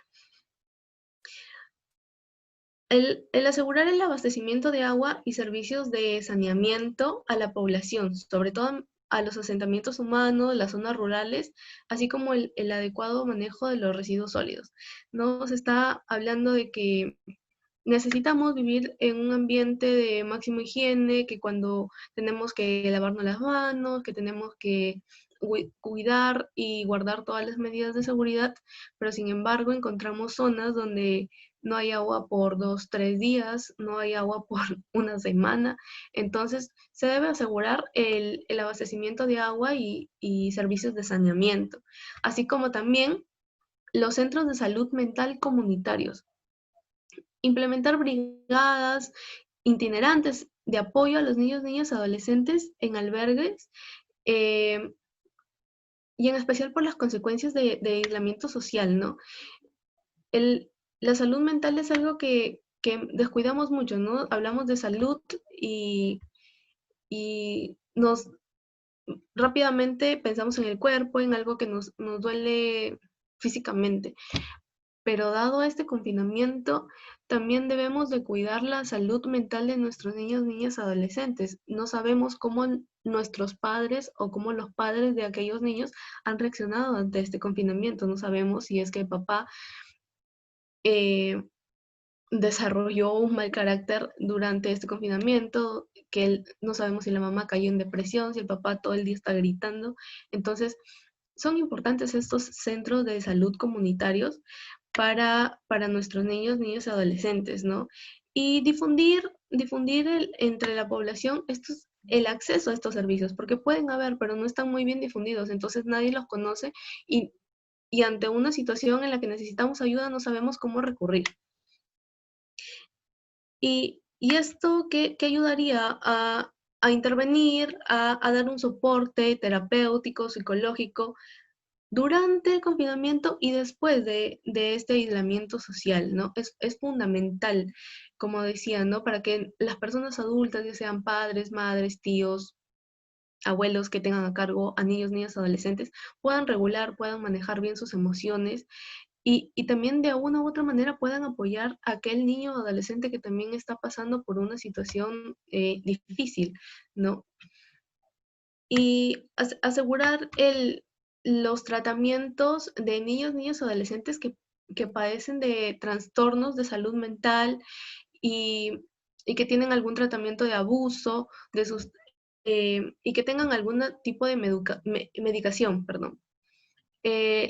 El asegurar el abastecimiento de agua y servicios de saneamiento a la población, sobre todo a los asentamientos humanos, las zonas rurales, así como el adecuado manejo de los residuos sólidos. No se está hablando de que necesitamos vivir en un ambiente de máxima higiene, que cuando tenemos que lavarnos las manos, que tenemos que cuidar y guardar todas las medidas de seguridad, pero sin embargo encontramos zonas donde no hay agua por 2, 3 días, no hay agua por una semana. Entonces se debe asegurar el abastecimiento de agua y servicios de saneamiento, así como también los centros de salud mental comunitarios. Implementar brigadas itinerantes de apoyo a los niños, niñas, adolescentes en albergues, y en especial por las consecuencias de aislamiento social, ¿no? La salud mental es algo que descuidamos mucho, ¿no? Hablamos de salud y nos rápidamente pensamos en el cuerpo, en algo que nos duele físicamente. Pero dado este confinamiento, también debemos de cuidar la salud mental de nuestros niños, niñas, adolescentes. No sabemos cómo nuestros padres o cómo los padres de aquellos niños han reaccionado ante este confinamiento. No sabemos si es que el papá desarrolló un mal carácter durante este confinamiento, no sabemos si la mamá cayó en depresión, si el papá todo el día está gritando. Entonces, son importantes estos centros de salud comunitarios para nuestros niños y adolescentes, ¿no? Y difundir entre la población el acceso a estos servicios, porque pueden haber, pero no están muy bien difundidos, entonces nadie los conoce y ante una situación en la que necesitamos ayuda no sabemos cómo recurrir. Y esto que ayudaría a intervenir, a dar un soporte terapéutico, psicológico, durante el confinamiento y después de este aislamiento social, ¿no? Es fundamental, como decía, ¿no? Para que las personas adultas, ya sean padres, madres, tíos, abuelos que tengan a cargo a niños, niñas, adolescentes, puedan regular, puedan manejar bien sus emociones y también de alguna u otra manera puedan apoyar a aquel niño o adolescente que también está pasando por una situación difícil, ¿no? Y asegurar los tratamientos de niños, niñas, adolescentes que padecen de trastornos de salud mental y que tienen algún tratamiento de abuso de sus, y que tengan algún tipo de medicación, perdón.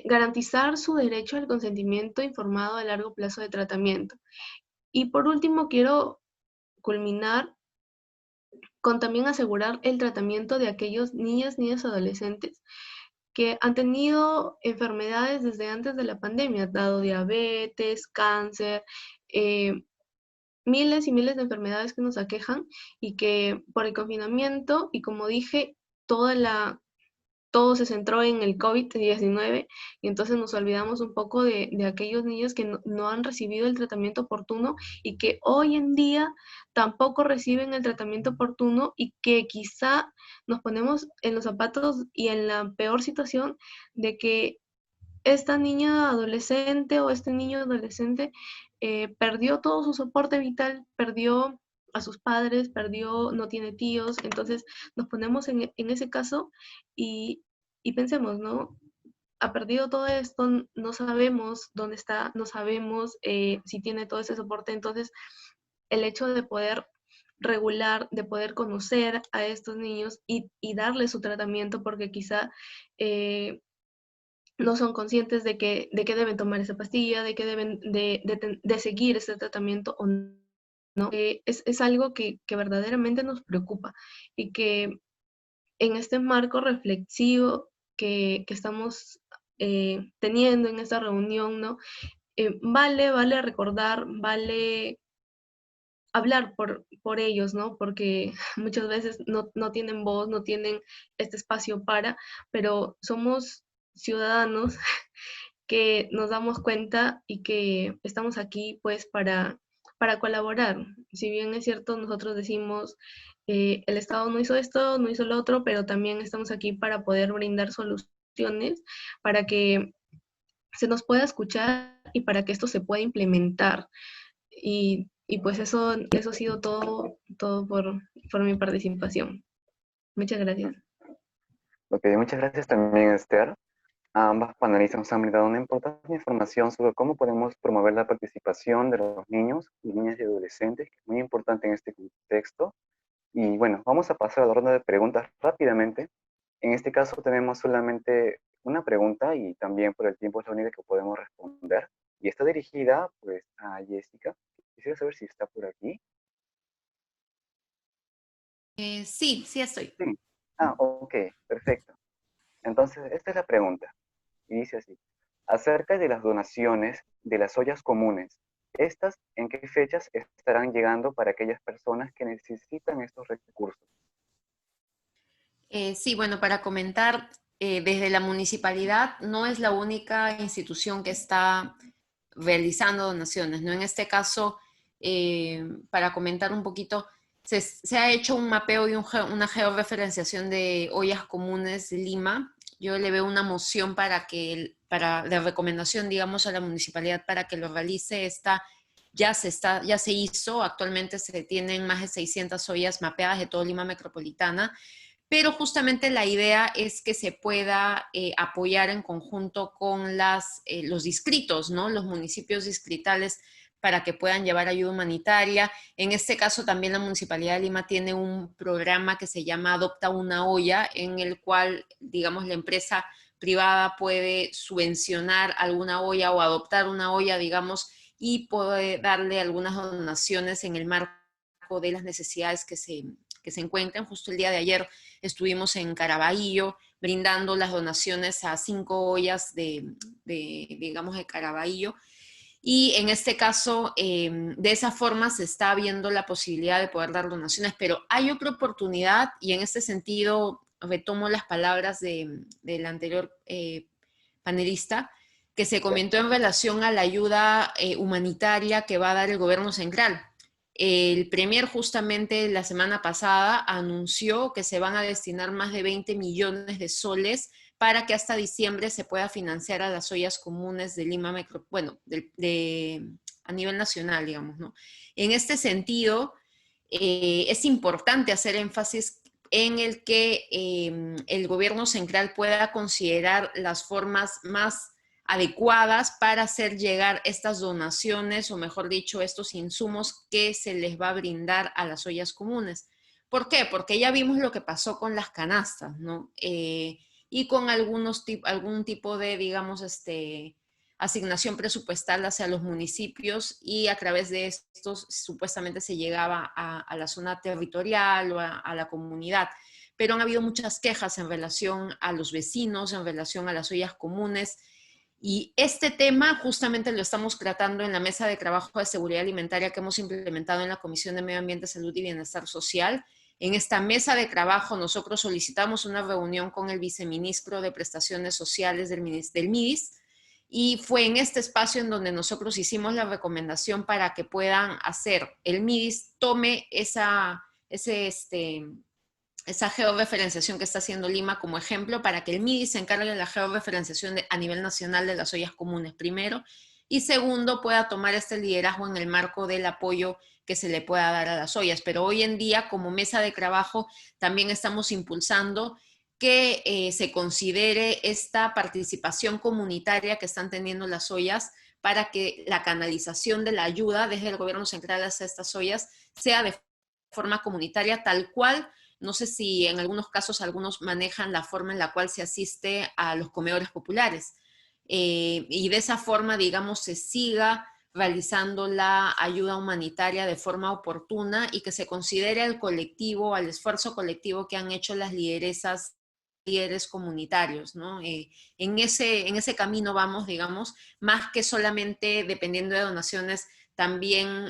Garantizar su derecho al consentimiento informado a largo plazo de tratamiento. Y por último, quiero culminar con también asegurar el tratamiento de aquellos niñas, niños, adolescentes que han tenido enfermedades desde antes de la pandemia, dado diabetes, cáncer, miles y miles de enfermedades que nos aquejan y que por el confinamiento y como dije, todo se centró en el COVID-19 y entonces nos olvidamos un poco de aquellos niños que no han recibido el tratamiento oportuno y que hoy en día tampoco reciben el tratamiento oportuno y que quizá nos ponemos en los zapatos y en la peor situación de que esta niña adolescente o este niño adolescente perdió todo su soporte vital, perdió a sus padres, no tiene tíos, entonces nos ponemos en ese caso y pensemos, ¿no? Ha perdido todo esto, no sabemos dónde está, no sabemos si tiene todo ese soporte, entonces el hecho de poder regular, de poder conocer a estos niños y darles su tratamiento, porque quizá no son conscientes de que deben tomar esa pastilla, de que deben de seguir ese tratamiento o no. Es algo que verdaderamente nos preocupa y que en este marco reflexivo que estamos teniendo en esta reunión, ¿no? Vale recordar, vale hablar por ellos, ¿no? Porque muchas veces no tienen voz, no tienen este espacio pero somos ciudadanos que nos damos cuenta y que estamos aquí pues para colaborar. Si bien es cierto, nosotros decimos, el Estado no hizo esto, no hizo lo otro, pero también estamos aquí para poder brindar soluciones, para que se nos pueda escuchar y para que esto se pueda implementar. Y pues eso ha sido todo por mi participación. Muchas gracias. Ok, muchas gracias también, Esther. A ambas panelistas nos han brindado una importante información sobre cómo podemos promover la participación de los niños, niñas y adolescentes, que es muy importante en este contexto. Y bueno, vamos a pasar a la ronda de preguntas rápidamente. En este caso tenemos solamente una pregunta y también por el tiempo es la única que podemos responder. Y está dirigida pues a Jessica. Quisiera saber si está por aquí. Sí, sí estoy. Sí. Ah, ok, perfecto. Entonces, esta es la pregunta. Y dice así, acerca de las donaciones de las ollas comunes, ¿estas en qué fechas estarán llegando para aquellas personas que necesitan estos recursos? Sí, bueno, para comentar, desde la municipalidad no es la única institución que está realizando donaciones, ¿no? En este caso, para comentar un poquito, se ha hecho un mapeo y una georreferenciación de ollas comunes de Lima. Yo le veo una moción de recomendación, digamos, a la municipalidad para que lo realice. Ya se hizo, actualmente se tienen más de 600 ollas mapeadas de toda Lima metropolitana, pero justamente la idea es que se pueda apoyar en conjunto con los distritos, ¿no? Los municipios distritales para que puedan llevar ayuda humanitaria. En este caso también la Municipalidad de Lima tiene un programa que se llama Adopta una olla, en el cual, digamos, la empresa privada puede subvencionar alguna olla o adoptar una olla, digamos, y puede darle algunas donaciones en el marco de las necesidades que se encuentran. Justo el día de ayer estuvimos en Caraballo brindando las donaciones a 5 ollas digamos, de Caraballo. Y en este caso, de esa forma se está viendo la posibilidad de poder dar donaciones, pero hay otra oportunidad y en este sentido retomo las palabras del anterior panelista, que se comentó en relación a la ayuda humanitaria que va a dar el gobierno central. El premier justamente la semana pasada anunció que se van a destinar más de 20 millones de soles para que hasta diciembre se pueda financiar a las ollas comunes de Lima, bueno, a nivel nacional, digamos, ¿no? En este sentido, es importante hacer énfasis en el que el gobierno central pueda considerar las formas más adecuadas para hacer llegar estas donaciones, o mejor dicho, estos insumos que se les va a brindar a las ollas comunes. ¿Por qué? Porque ya vimos lo que pasó con las canastas, ¿no? Y con algún tipo de, digamos, asignación presupuestal hacia los municipios, y a través de estos supuestamente se llegaba a la zona territorial o a la comunidad. Pero han habido muchas quejas en relación a los vecinos, en relación a las ollas comunes, y este tema justamente lo estamos tratando en la mesa de trabajo de seguridad alimentaria que hemos implementado en la Comisión de Medio Ambiente, Salud y Bienestar Social. En esta mesa de trabajo nosotros solicitamos una reunión con el viceministro de Prestaciones Sociales del MIDIS, y fue en este espacio en donde nosotros hicimos la recomendación para que puedan hacer, el MIDIS tome esa georreferenciación que está haciendo Lima como ejemplo, para que el MIDIS se encargue de la georreferenciación a nivel nacional de las ollas comunes primero, y segundo, pueda tomar este liderazgo en el marco del apoyo que se le pueda dar a las ollas. Pero hoy en día, como mesa de trabajo, también estamos impulsando que se considere esta participación comunitaria que están teniendo las ollas, para que la canalización de la ayuda desde el gobierno central hacia estas ollas sea de forma comunitaria, tal cual. No sé si en algunos casos algunos manejan la forma en la cual se asiste a los comedores populares. Y de esa forma, digamos, se siga realizando la ayuda humanitaria de forma oportuna, y que se considere al colectivo, al esfuerzo colectivo que han hecho las líderes comunitarios, ¿no? En ese camino vamos, digamos, más que solamente dependiendo de donaciones, también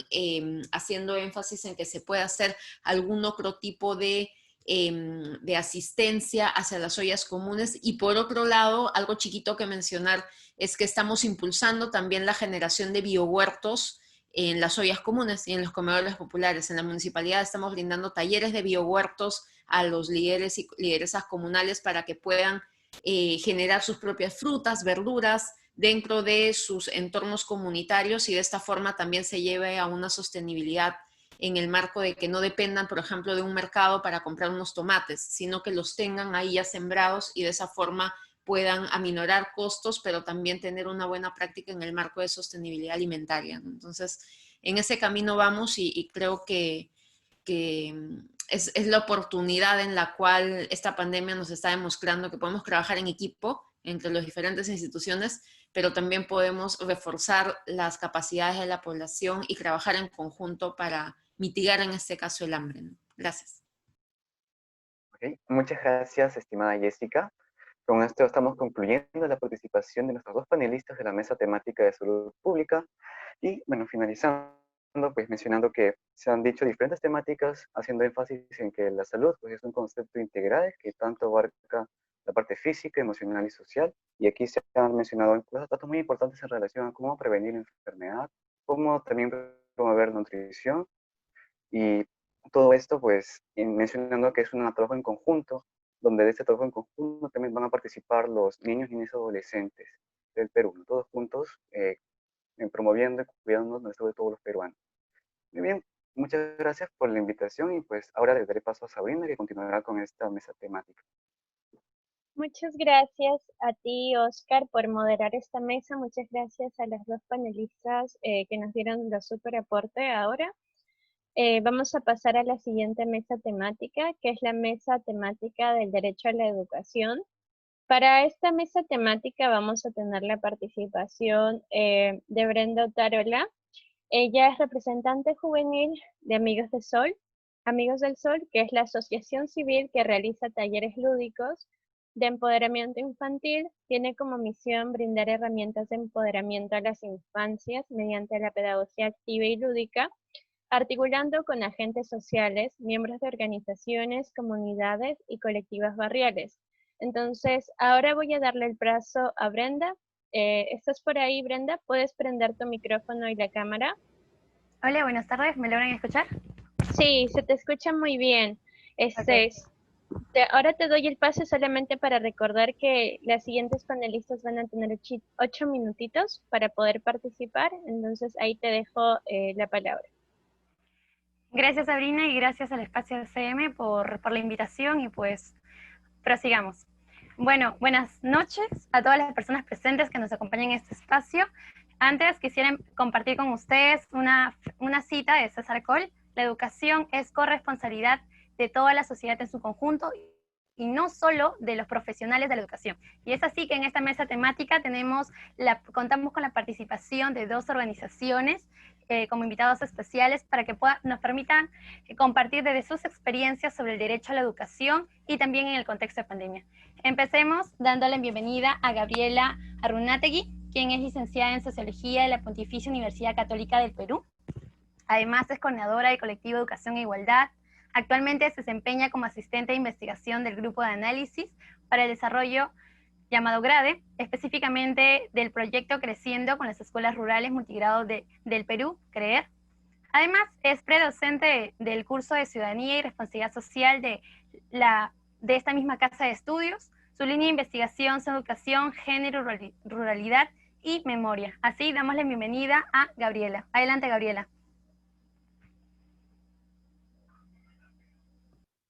haciendo énfasis en que se pueda hacer algún otro tipo de asistencia hacia las ollas comunes. Y por otro lado, algo chiquito que mencionar es que estamos impulsando también la generación de biohuertos en las ollas comunes y en los comedores populares. En la municipalidad estamos brindando talleres de biohuertos a los líderes y lideresas comunales para que puedan generar sus propias frutas, verduras dentro de sus entornos comunitarios, y de esta forma también se lleve a una sostenibilidad en el marco de que no dependan, por ejemplo, de un mercado para comprar unos tomates, sino que los tengan ahí ya sembrados, y de esa forma puedan aminorar costos, pero también tener una buena práctica en el marco de sostenibilidad alimentaria, ¿no? Entonces, en ese camino vamos, y creo que es la oportunidad en la cual esta pandemia nos está demostrando que podemos trabajar en equipo entre las diferentes instituciones, pero también podemos reforzar las capacidades de la población y trabajar en conjunto para mitigar en este caso el hambre, ¿no? Gracias. Okay. Muchas gracias, estimada Jessica. Con esto estamos concluyendo la participación de nuestros dos panelistas de la mesa temática de salud pública. Y bueno, finalizando, pues mencionando que se han dicho diferentes temáticas, haciendo énfasis en que la salud pues, es un concepto integral que tanto abarca la parte física, emocional y social. Y aquí se han mencionado datos muy importantes en relación a cómo prevenir enfermedad, cómo también promover nutrición, y todo esto pues mencionando que es un trabajo en conjunto, donde de este trabajo en conjunto también van a participar los niños, niñas y adolescentes del Perú, ¿no? Todos juntos promoviendo y cuidándonos sobre todo los peruanos. Muy bien, muchas gracias por la invitación, y pues ahora le daré paso a Sabrina, que continuará con esta mesa temática. Muchas gracias a ti, Oscar, por moderar esta mesa. Muchas gracias a las dos panelistas que nos dieron el súper aporte ahora. Vamos a pasar a la siguiente mesa temática, que es la mesa temática del derecho a la educación. Para esta mesa temática vamos a tener la participación de Brenda Otarola. Ella es representante juvenil de Amigos del Sol, que es la asociación civil que realiza talleres lúdicos de empoderamiento infantil. Tiene como misión brindar herramientas de empoderamiento a las infancias mediante la pedagogía activa y lúdica, articulando con agentes sociales, miembros de organizaciones, comunidades y colectivas barriales. Entonces, ahora voy a darle el paso a Brenda. ¿Estás por ahí, Brenda? ¿Puedes prender tu micrófono y la cámara? Hola, buenas tardes. ¿Me logran escuchar? Sí, se te escucha muy bien. Ok. Ahora te doy el pase solamente para recordar que las siguientes panelistas van a tener 8 minutitos para poder participar. Entonces, ahí te dejo la palabra. Gracias, Sabrina, y gracias al espacio CM por la invitación y pues prosigamos. Bueno, buenas noches a todas las personas presentes que nos acompañan en este espacio. Antes quisiera compartir con ustedes una cita de César Coll: la educación es corresponsabilidad de toda la sociedad en su conjunto y no solo de los profesionales de la educación. Y es así que en esta mesa temática contamos con la participación de 2 organizaciones como invitados especiales para que nos permitan compartir desde sus experiencias sobre el derecho a la educación y también en el contexto de pandemia. Empecemos dándole bienvenida a Gabriela Arunátegui, quien es licenciada en Sociología de la Pontificia Universidad Católica del Perú. Además es coordinadora del colectivo Educación e Igualdad. Actualmente se desempeña como asistente de investigación del grupo de análisis para el desarrollo llamado GRADE, específicamente del proyecto Creciendo con las Escuelas Rurales Multigrado del Perú, CREER. Además, es predocente del curso de Ciudadanía y Responsabilidad Social de esta misma casa de estudios. Su línea de investigación es Educación, Género, Ruralidad y Memoria. Así, damos la bienvenida a Gabriela. Adelante, Gabriela.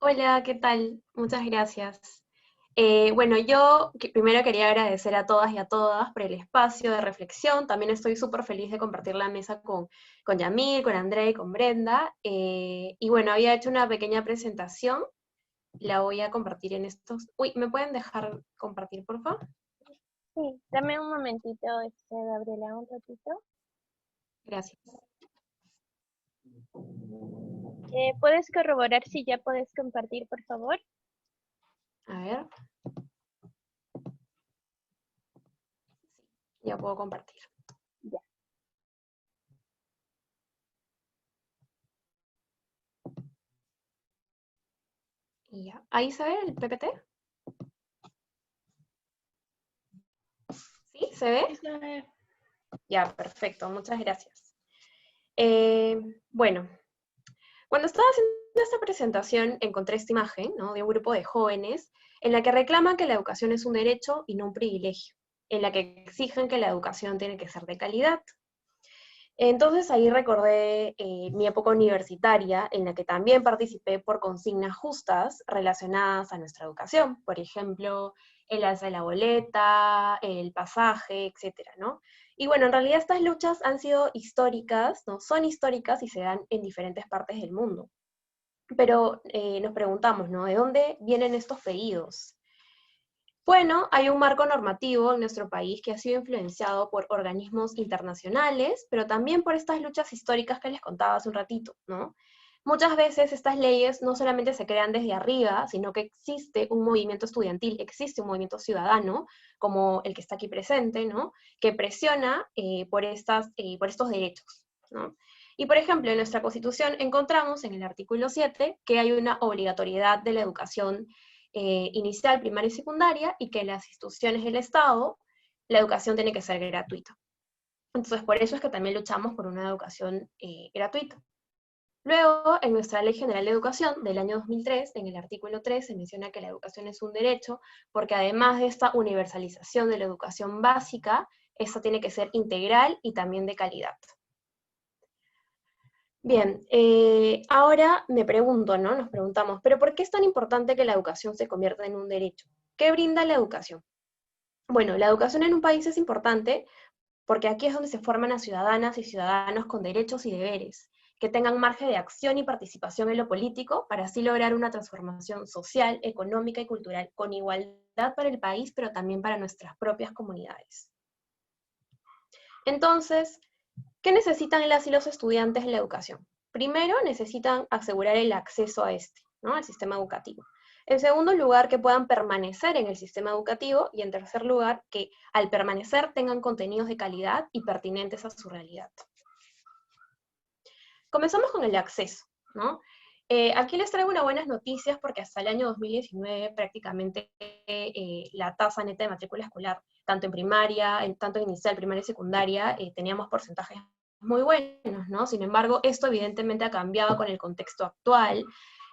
Hola, ¿qué tal? Muchas gracias. Bueno, yo primero quería agradecer a todas y a todas por el espacio de reflexión. También estoy súper feliz de compartir la mesa con Yamil, con Andrea y con Brenda. Y bueno, había hecho una pequeña presentación. La voy a compartir en estos... Uy, ¿me pueden dejar compartir, por favor? Sí, dame un momentito, Gabriela, un ratito. Gracias. ¿Puedes corroborar si ya puedes compartir, por favor? A ver. Ya puedo compartir. Ya. Y ya. ¿Ahí se ve el PPT? ¿Sí? ¿Se ve? Sí, se ve. Ya, perfecto. Muchas gracias. Bueno, cuando estaba haciendo esta presentación encontré esta imagen, ¿no?, de un grupo de jóvenes en la que reclaman que la educación es un derecho y no un privilegio, en la que exigen que la educación tiene que ser de calidad. Entonces ahí recordé mi época universitaria, en la que también participé por consignas justas relacionadas a nuestra educación, por ejemplo, el alza de la boleta, el pasaje, etcétera, ¿no? Y bueno, en realidad estas luchas han sido históricas, ¿no? Son históricas y se dan en diferentes partes del mundo. Pero nos preguntamos, ¿no?, ¿de dónde vienen estos pedidos? Bueno, hay un marco normativo en nuestro país que ha sido influenciado por organismos internacionales, pero también por estas luchas históricas que les contaba hace un ratito, ¿no? Muchas veces estas leyes no solamente se crean desde arriba, sino que existe un movimiento estudiantil, existe un movimiento ciudadano, como el que está aquí presente, ¿no?, que presiona por estos derechos, ¿no? Y por ejemplo, en nuestra Constitución encontramos en el artículo 7 que hay una obligatoriedad de la educación inicial, primaria y secundaria, y que en las instituciones del Estado la educación tiene que ser gratuita. Entonces, por eso es que también luchamos por una educación gratuita. Luego, en nuestra Ley General de Educación del año 2003, en el artículo 3, se menciona que la educación es un derecho, porque además de esta universalización de la educación básica, esta tiene que ser integral y también de calidad. Bien, ahora me pregunto, ¿no? Nos preguntamos, ¿pero por qué es tan importante que la educación se convierta en un derecho? ¿Qué brinda la educación? Bueno, la educación en un país es importante porque aquí es donde se forman a ciudadanas y ciudadanos con derechos y deberes, que tengan margen de acción y participación en lo político para así lograr una transformación social, económica y cultural con igualdad para el país, pero también para nuestras propias comunidades. Entonces, ¿qué necesitan las y los estudiantes de la educación? Primero, necesitan asegurar el acceso a ¿no? Al sistema educativo. En segundo lugar, que puedan permanecer en el sistema educativo, y en tercer lugar, que al permanecer tengan contenidos de calidad y pertinentes a su realidad. Comenzamos con el acceso, ¿no? Aquí les traigo unas buenas noticias porque hasta el año 2019 prácticamente la tasa neta de matrícula escolar, tanto en primaria, tanto en inicial, primaria y secundaria, teníamos porcentajes muy buenos, ¿no? Sin embargo, esto evidentemente ha cambiado con el contexto actual.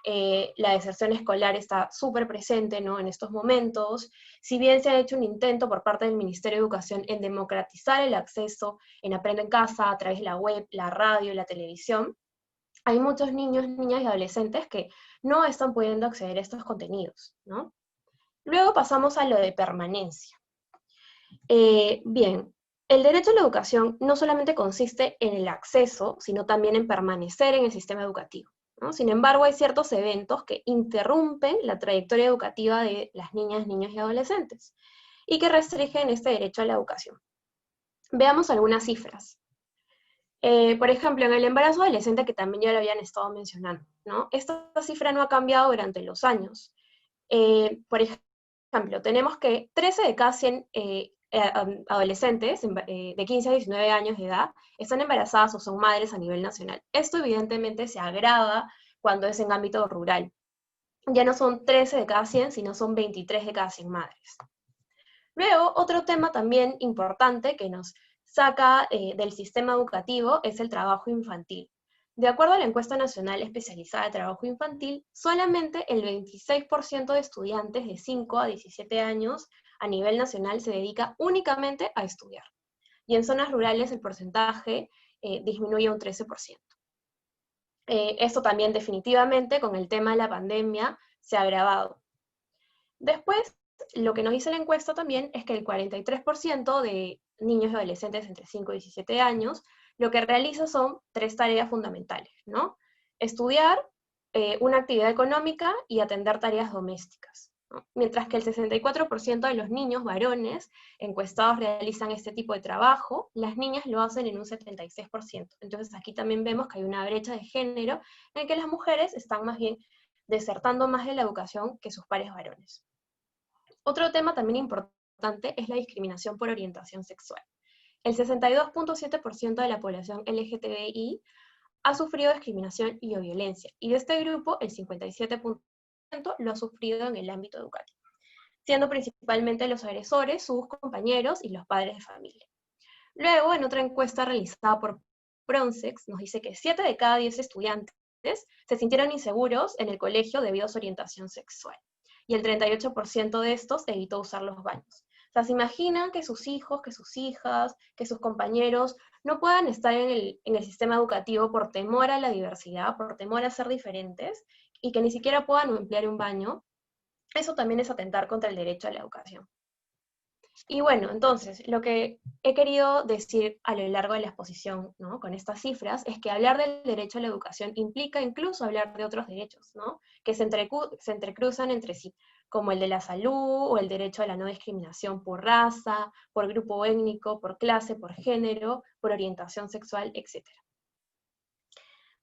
La deserción escolar está súper presente, ¿no? En estos momentos. Si bien se ha hecho un intento por parte del Ministerio de Educación en democratizar el acceso en Aprendo en Casa, a través de la web, la radio y la televisión, hay muchos niños, niñas y adolescentes que no están pudiendo acceder a estos contenidos, ¿no? Luego pasamos a lo de permanencia. Bien, el derecho a la educación no solamente consiste en el acceso, sino también en permanecer en el sistema educativo, ¿no? Sin embargo, hay ciertos eventos que interrumpen la trayectoria educativa de las niñas, niños y adolescentes, y que restringen este derecho a la educación. Veamos algunas cifras. Por ejemplo, en el embarazo adolescente, que también ya lo habían estado mencionando, ¿no? Esta cifra no ha cambiado durante los años. Por ejemplo, tenemos que 13 de cada 100 adolescentes de 15 a 19 años de edad están embarazadas o son madres a nivel nacional. Esto evidentemente se agrava cuando es en ámbito rural. Ya no son 13 de cada 100, sino son 23 de cada 100 madres. Luego, otro tema también importante que nos saca del sistema educativo es el trabajo infantil. De acuerdo a la encuesta nacional especializada de trabajo infantil, solamente el 26% de estudiantes de 5 a 17 años a nivel nacional se dedica únicamente a estudiar. Y en zonas rurales el porcentaje disminuye a un 13%. Esto también definitivamente con el tema de la pandemia se ha agravado. Después, lo que nos dice la encuesta también es que el 43% de niños y adolescentes entre 5 y 17 años, lo que realiza son 3 tareas fundamentales, ¿no? Estudiar, una actividad económica y atender tareas domésticas, ¿no? Mientras que el 64% de los niños varones encuestados realizan este tipo de trabajo, las niñas lo hacen en un 76%. Entonces aquí también vemos que hay una brecha de género en que las mujeres están más bien desertando más de la educación que sus pares varones. Otro tema también importante es la discriminación por orientación sexual. El 62.7% de la población LGTBI ha sufrido discriminación y o violencia, y de este grupo el 57% lo ha sufrido en el ámbito educativo, siendo principalmente los agresores, sus compañeros y los padres de familia. Luego, en otra encuesta realizada por Pronsex, nos dice que 7 de cada 10 estudiantes se sintieron inseguros en el colegio debido a su orientación sexual, y el 38% de estos evitó usar los baños. O sea, ¿se imaginan que sus hijos, que sus hijas, que sus compañeros no puedan estar en el sistema educativo por temor a la diversidad, por temor a ser diferentes, y que ni siquiera puedan emplear un baño? Eso también es atentar contra el derecho a la educación. Y bueno, entonces, lo que he querido decir a lo largo de la exposición, ¿no?, con estas cifras, es que hablar del derecho a la educación implica incluso hablar de otros derechos, ¿no?, que se entrecruzan entre sí, como el de la salud, o el derecho a la no discriminación por raza, por grupo étnico, por clase, por género, por orientación sexual, etc.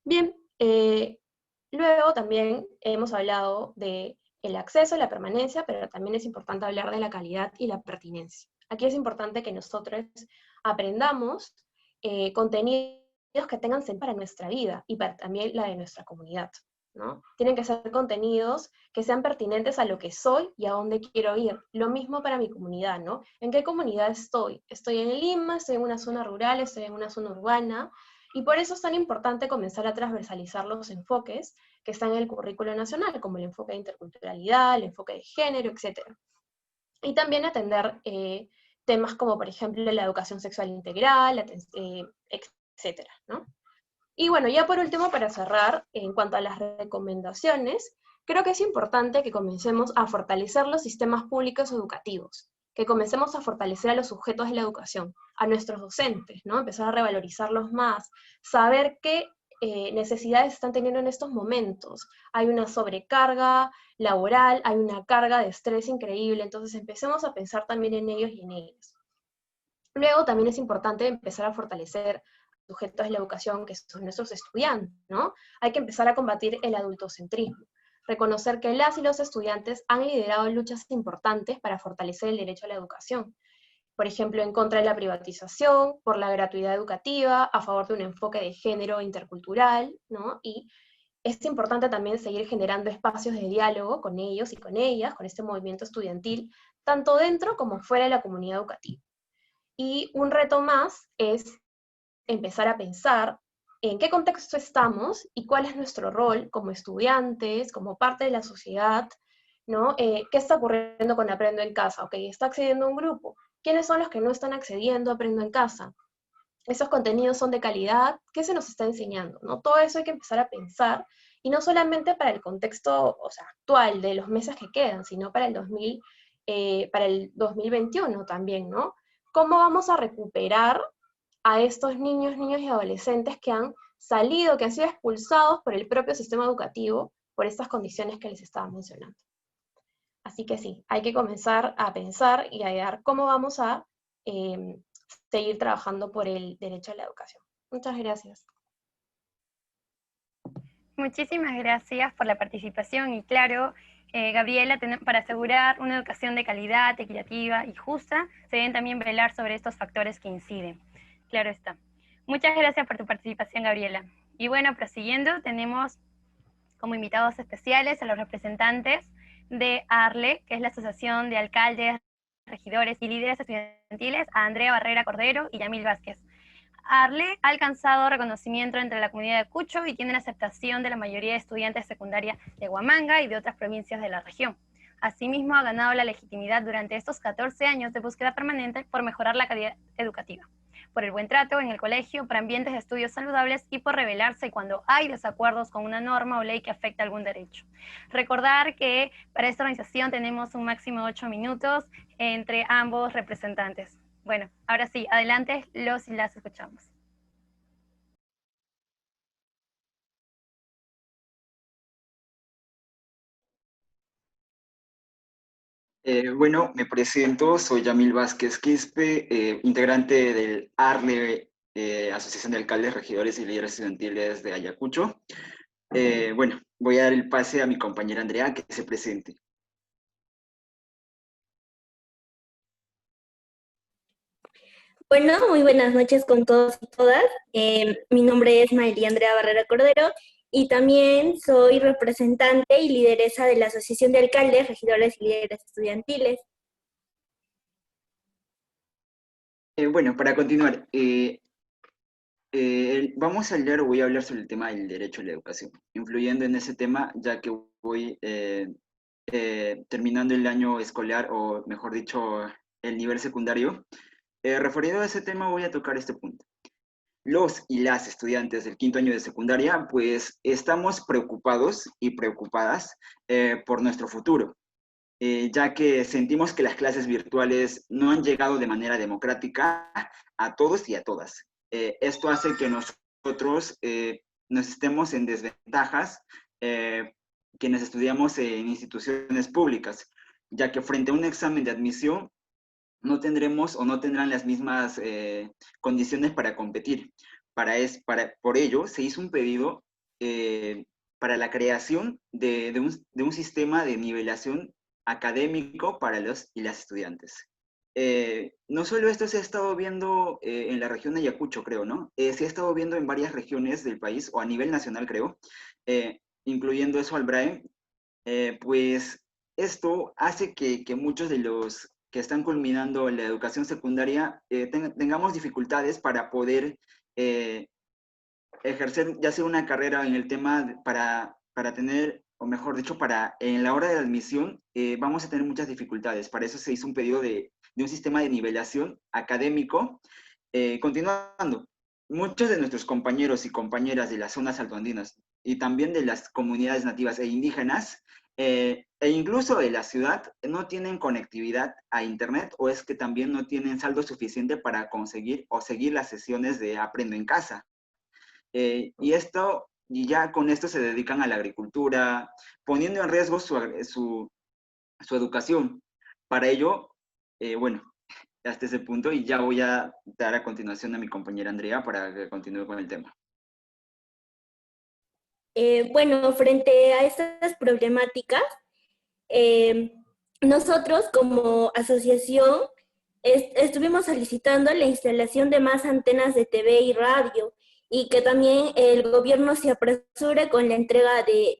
Bien, luego también hemos hablado de el acceso, la permanencia, pero también es importante hablar de la calidad y la pertinencia. Aquí es importante que nosotros aprendamos contenidos que tengan sentido para nuestra vida y para también la de nuestra comunidad, ¿no? Tienen que ser contenidos que sean pertinentes a lo que soy y a dónde quiero ir. Lo mismo para mi comunidad, ¿no? ¿En qué comunidad estoy? ¿Estoy en Lima? ¿Estoy en una zona rural? ¿Estoy en una zona urbana? Y por eso es tan importante comenzar a transversalizar los enfoques que están en el currículo nacional, como el enfoque de interculturalidad, el enfoque de género, etc. Y también atender temas como, por ejemplo, la educación sexual integral, etc., ¿no? Y bueno, ya por último, para cerrar, en cuanto a las recomendaciones, creo que es importante que comencemos a fortalecer los sistemas públicos educativos, que comencemos a fortalecer a los sujetos de la educación, a nuestros docentes, ¿no? Empezar a revalorizarlos más, saber que necesidades están teniendo en estos momentos. Hay una sobrecarga laboral, hay una carga de estrés increíble, entonces empecemos a pensar también en ellos y en ellas. Luego también es importante empezar a fortalecer sujetos de la educación que son nuestros estudiantes, ¿no? Hay que empezar a combatir el adultocentrismo, reconocer que las y los estudiantes han liderado luchas importantes para fortalecer el derecho a la educación. Por ejemplo, en contra de la privatización, por la gratuidad educativa, a favor de un enfoque de género intercultural, ¿no? Y es importante también seguir generando espacios de diálogo con ellos y con ellas, con este movimiento estudiantil, tanto dentro como fuera de la comunidad educativa. Y un reto más es empezar a pensar en qué contexto estamos y cuál es nuestro rol como estudiantes, como parte de la sociedad, ¿no? ¿Qué está ocurriendo con Aprendo en Casa? Ok, está accediendo a un grupo. ¿Quiénes son los que no están accediendo a Aprendo en Casa? ¿Esos contenidos son de calidad? ¿Qué se nos está enseñando? ¿No? Todo eso hay que empezar a pensar, y no solamente para el contexto, o sea, actual de los meses que quedan, sino para el 2021 también, ¿no? ¿Cómo vamos a recuperar a estos niños, niñas y adolescentes que han salido, que han sido expulsados por el propio sistema educativo por estas condiciones que les estaba mencionando? Así que sí, hay que comenzar a pensar y a ver cómo vamos a seguir trabajando por el derecho a la educación. Muchas gracias. Muchísimas gracias por la participación y claro, Gabriela, para asegurar una educación de calidad, equitativa y justa, se deben también velar sobre estos factores que inciden. Claro está. Muchas gracias por tu participación, Gabriela. Y bueno, prosiguiendo, tenemos como invitados especiales a los representantes de ARLE, que es la Asociación de Alcaldes, Regidores y Líderes Estudiantiles, a Andrea Barrera Cordero y Yamil Vázquez. ARLE ha alcanzado reconocimiento entre la comunidad de Cucho y tiene la aceptación de la mayoría de estudiantes de secundaria de Huamanga y de otras provincias de la región. Asimismo, ha ganado la legitimidad durante estos 14 años de búsqueda permanente por mejorar la calidad educativa, por el buen trato en el colegio, por ambientes de estudios saludables y por rebelarse cuando hay desacuerdos con una norma o ley que afecta algún derecho. Recordar que para esta organización tenemos un máximo de 8 minutos entre ambos representantes. Bueno, ahora sí, adelante, los y las escuchamos. Bueno, me presento, soy Yamil Vázquez Quispe, integrante del ARLE, Asociación de Alcaldes, Regidores y Líderes Estudiantiles de Ayacucho. Bueno, voy a dar el pase a mi compañera Andrea, que se presente. Bueno, muy buenas noches con todos y todas. Mi nombre es María Andrea Barrera Cordero y también soy representante y lideresa de la Asociación de Alcaldes, Regidores y Líderes Estudiantiles. Bueno, para continuar, vamos a hablar, o voy a hablar sobre el tema del derecho a la educación, influyendo en ese tema, ya que voy terminando el año escolar, o mejor dicho, el nivel secundario. Referido a ese tema, voy a tocar este punto. Los y las estudiantes del quinto año de secundaria, pues estamos preocupados y preocupadas por nuestro futuro, ya que sentimos que las clases virtuales no han llegado de manera democrática a todos y a todas. Esto hace que nosotros nos estemos en desventajas quienes estudiamos en instituciones públicas, ya que frente a un examen de admisión no tendremos o no tendrán las mismas condiciones para competir. Por ello, se hizo un pedido para la creación de un sistema de nivelación académico para los y las estudiantes. No solo esto se ha estado viendo en la región de Ayacucho, creo, ¿no? Se ha estado viendo en varias regiones del país, o a nivel nacional, creo, incluyendo eso al BRAE, pues esto hace que muchos de los que están culminando la educación secundaria tengamos dificultades para poder ejercer ya sea una carrera en el tema para tener, o mejor dicho, en la hora de admisión vamos a tener muchas dificultades. Para eso se hizo un pedido de un sistema de nivelación académico. Continuando, muchos de nuestros compañeros y compañeras de las zonas altoandinas y también de las comunidades nativas e indígenas e incluso de la ciudad no tienen conectividad a internet, o es que también no tienen saldo suficiente para conseguir o seguir las sesiones de Aprendo en Casa. Y ya con esto se dedican a la agricultura, poniendo en riesgo su educación. Para ello, bueno, hasta ese punto, y ya voy a dar a continuación a mi compañera Andrea para que continúe con el tema. Bueno, frente a estas problemáticas, nosotros como asociación estuvimos solicitando la instalación de más antenas de TV y radio y que también el gobierno se apresure con la entrega de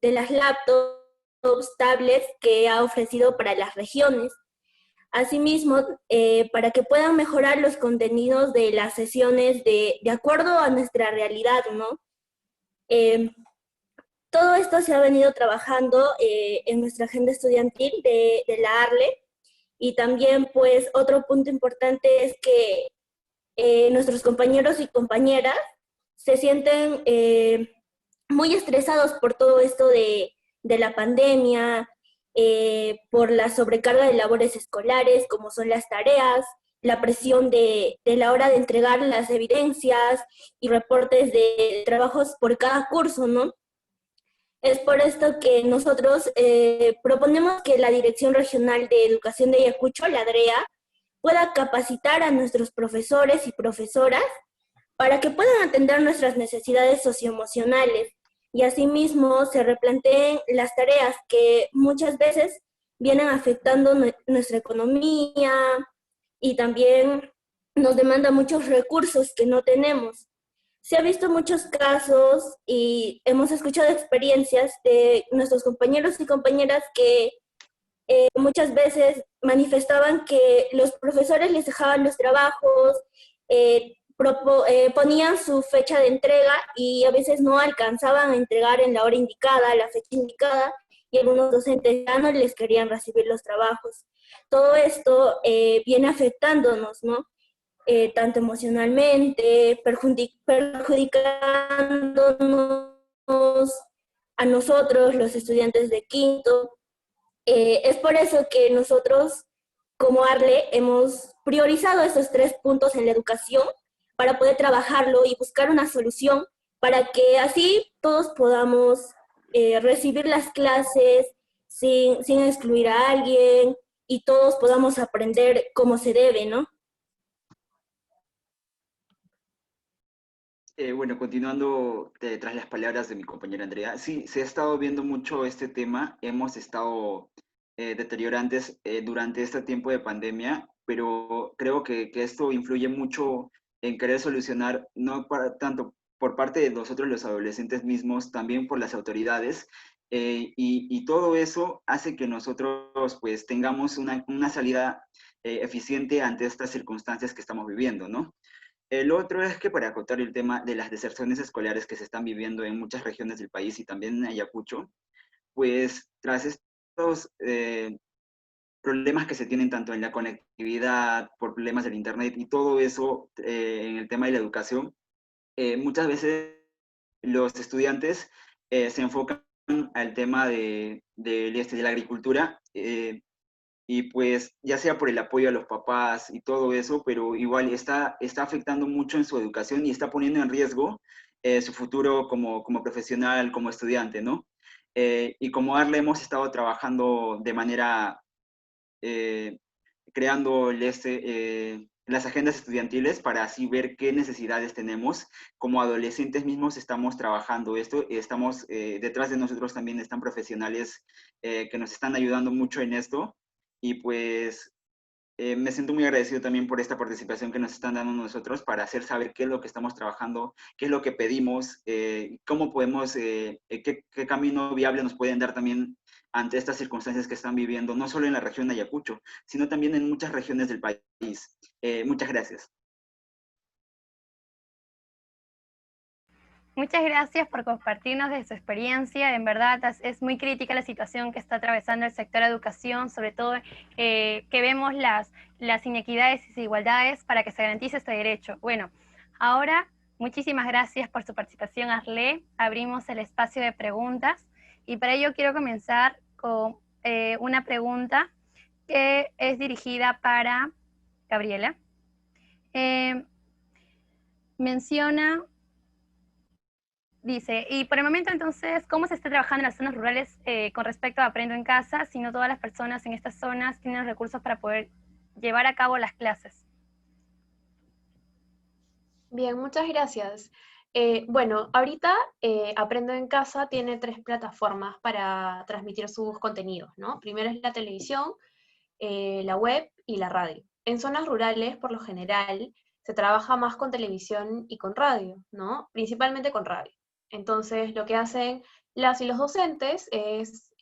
las laptops, tablets que ha ofrecido para las regiones. Asimismo, para que puedan mejorar los contenidos de las sesiones de acuerdo a nuestra realidad, ¿no? Todo esto se ha venido trabajando en nuestra agenda estudiantil de la ARLE, y también pues otro punto importante es que nuestros compañeros y compañeras se sienten muy estresados por todo esto de la pandemia, por la sobrecarga de labores escolares, como son las tareas, la presión de la hora de entregar las evidencias y reportes de trabajos por cada curso, ¿no? Es por esto que nosotros proponemos que la Dirección Regional de Educación de Ayacucho, la DREA, pueda capacitar a nuestros profesores y profesoras para que puedan atender nuestras necesidades socioemocionales y asimismo se replanteen las tareas que muchas veces vienen afectando nuestra economía y también nos demanda muchos recursos que no tenemos. Se ha visto muchos casos y hemos escuchado experiencias de nuestros compañeros y compañeras que muchas veces manifestaban que los profesores les dejaban los trabajos, ponían su fecha de entrega y a veces no alcanzaban a entregar en la hora indicada, la fecha indicada, y algunos docentes ya no les querían recibir los trabajos. Todo esto viene afectándonos, ¿no? Tanto emocionalmente, perjudicándonos a nosotros, los estudiantes de quinto. Es por eso que nosotros, como ARLE, hemos priorizado estos 3 puntos en la educación para poder trabajarlo y buscar una solución para que así todos podamos recibir las clases sin excluir a alguien y todos podamos aprender como se debe, ¿no? Bueno, continuando tras las palabras de mi compañera Andrea, sí, se ha estado viendo mucho este tema, hemos estado deteriorantes durante este tiempo de pandemia, pero creo que esto influye mucho en querer solucionar, no tanto por parte de nosotros los adolescentes mismos, también por las autoridades, y todo eso hace que nosotros pues tengamos una salida eficiente ante estas circunstancias que estamos viviendo, ¿no? El otro es que para acotar el tema de las deserciones escolares que se están viviendo en muchas regiones del país y también en Ayacucho, pues tras estos problemas que se tienen tanto en la conectividad, por problemas del internet y todo eso en el tema de la educación, muchas veces los estudiantes se enfocan al tema de la agricultura, y pues ya sea por el apoyo a los papás y todo eso, pero igual está afectando mucho en su educación y está poniendo en riesgo su futuro como profesional, como estudiante, ¿no? Y como ARLE hemos estado trabajando de manera, creando las agendas estudiantiles para así ver qué necesidades tenemos. Como adolescentes mismos estamos trabajando esto, estamos, detrás de nosotros también están profesionales que nos están ayudando mucho en esto. Y pues me siento muy agradecido también por esta participación que nos están dando nosotros para hacer saber qué es lo que estamos trabajando, qué es lo que pedimos, cómo podemos, qué camino viable nos pueden dar también ante estas circunstancias que están viviendo, no solo en la región de Ayacucho, sino también en muchas regiones del país. Muchas gracias. Muchas gracias por compartirnos de su experiencia. En verdad es muy crítica la situación que está atravesando el sector educación, sobre todo que vemos las inequidades y desigualdades para que se garantice este derecho. Bueno, ahora muchísimas gracias por su participación, ARLE. Abrimos el espacio de preguntas y para ello quiero comenzar con una pregunta que es dirigida para Gabriela. Menciona Dice, y por el momento entonces, ¿cómo se está trabajando en las zonas rurales con respecto a Aprendo en Casa, si no todas las personas en estas zonas tienen los recursos para poder llevar a cabo las clases? Bien, muchas gracias. Bueno, ahorita Aprendo en Casa tiene 3 plataformas para transmitir sus contenidos, ¿no? Primero es la televisión, la web y la radio. En zonas rurales, por lo general, se trabaja más con televisión y con radio, ¿no? Principalmente con radio. Entonces, lo que hacen las y los docentes es,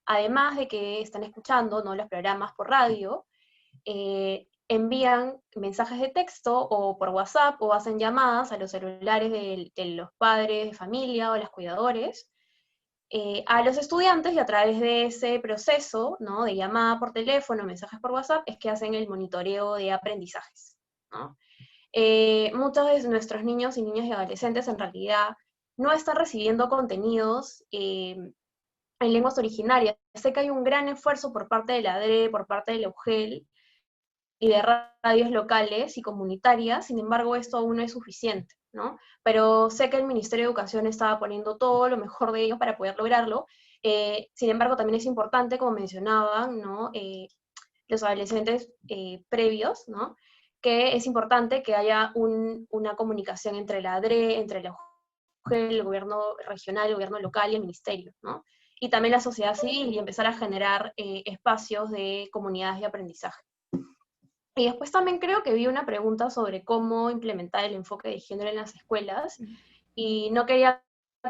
además de que están escuchando, ¿no?, los programas por radio, envían mensajes de texto o por WhatsApp o hacen llamadas a los celulares de los padres de familia o los cuidadores, a los estudiantes, y a través de ese proceso, ¿no?, de llamada por teléfono, mensajes por WhatsApp, es que hacen el monitoreo de aprendizajes, ¿no? Muchos de nuestros niños y niñas y adolescentes en realidad no están recibiendo contenidos en lenguas originarias. Sé que hay un gran esfuerzo por parte de la DRE, por parte de la UGEL, y de radios locales y comunitarias, sin embargo esto aún no es suficiente, ¿no? Pero sé que el Ministerio de Educación estaba poniendo todo lo mejor de ellos para poder lograrlo. Sin embargo, también es importante, como mencionaban, ¿no?, los adolescentes previos, ¿no?, que es importante que haya una comunicación entre la ADRE, entre la UGEL, el gobierno regional, el gobierno local y el ministerio, ¿no? Y también la sociedad civil, y empezar a generar espacios de comunidades de aprendizaje. Y después también creo que vi una pregunta sobre cómo implementar el enfoque de género en las escuelas, y no quería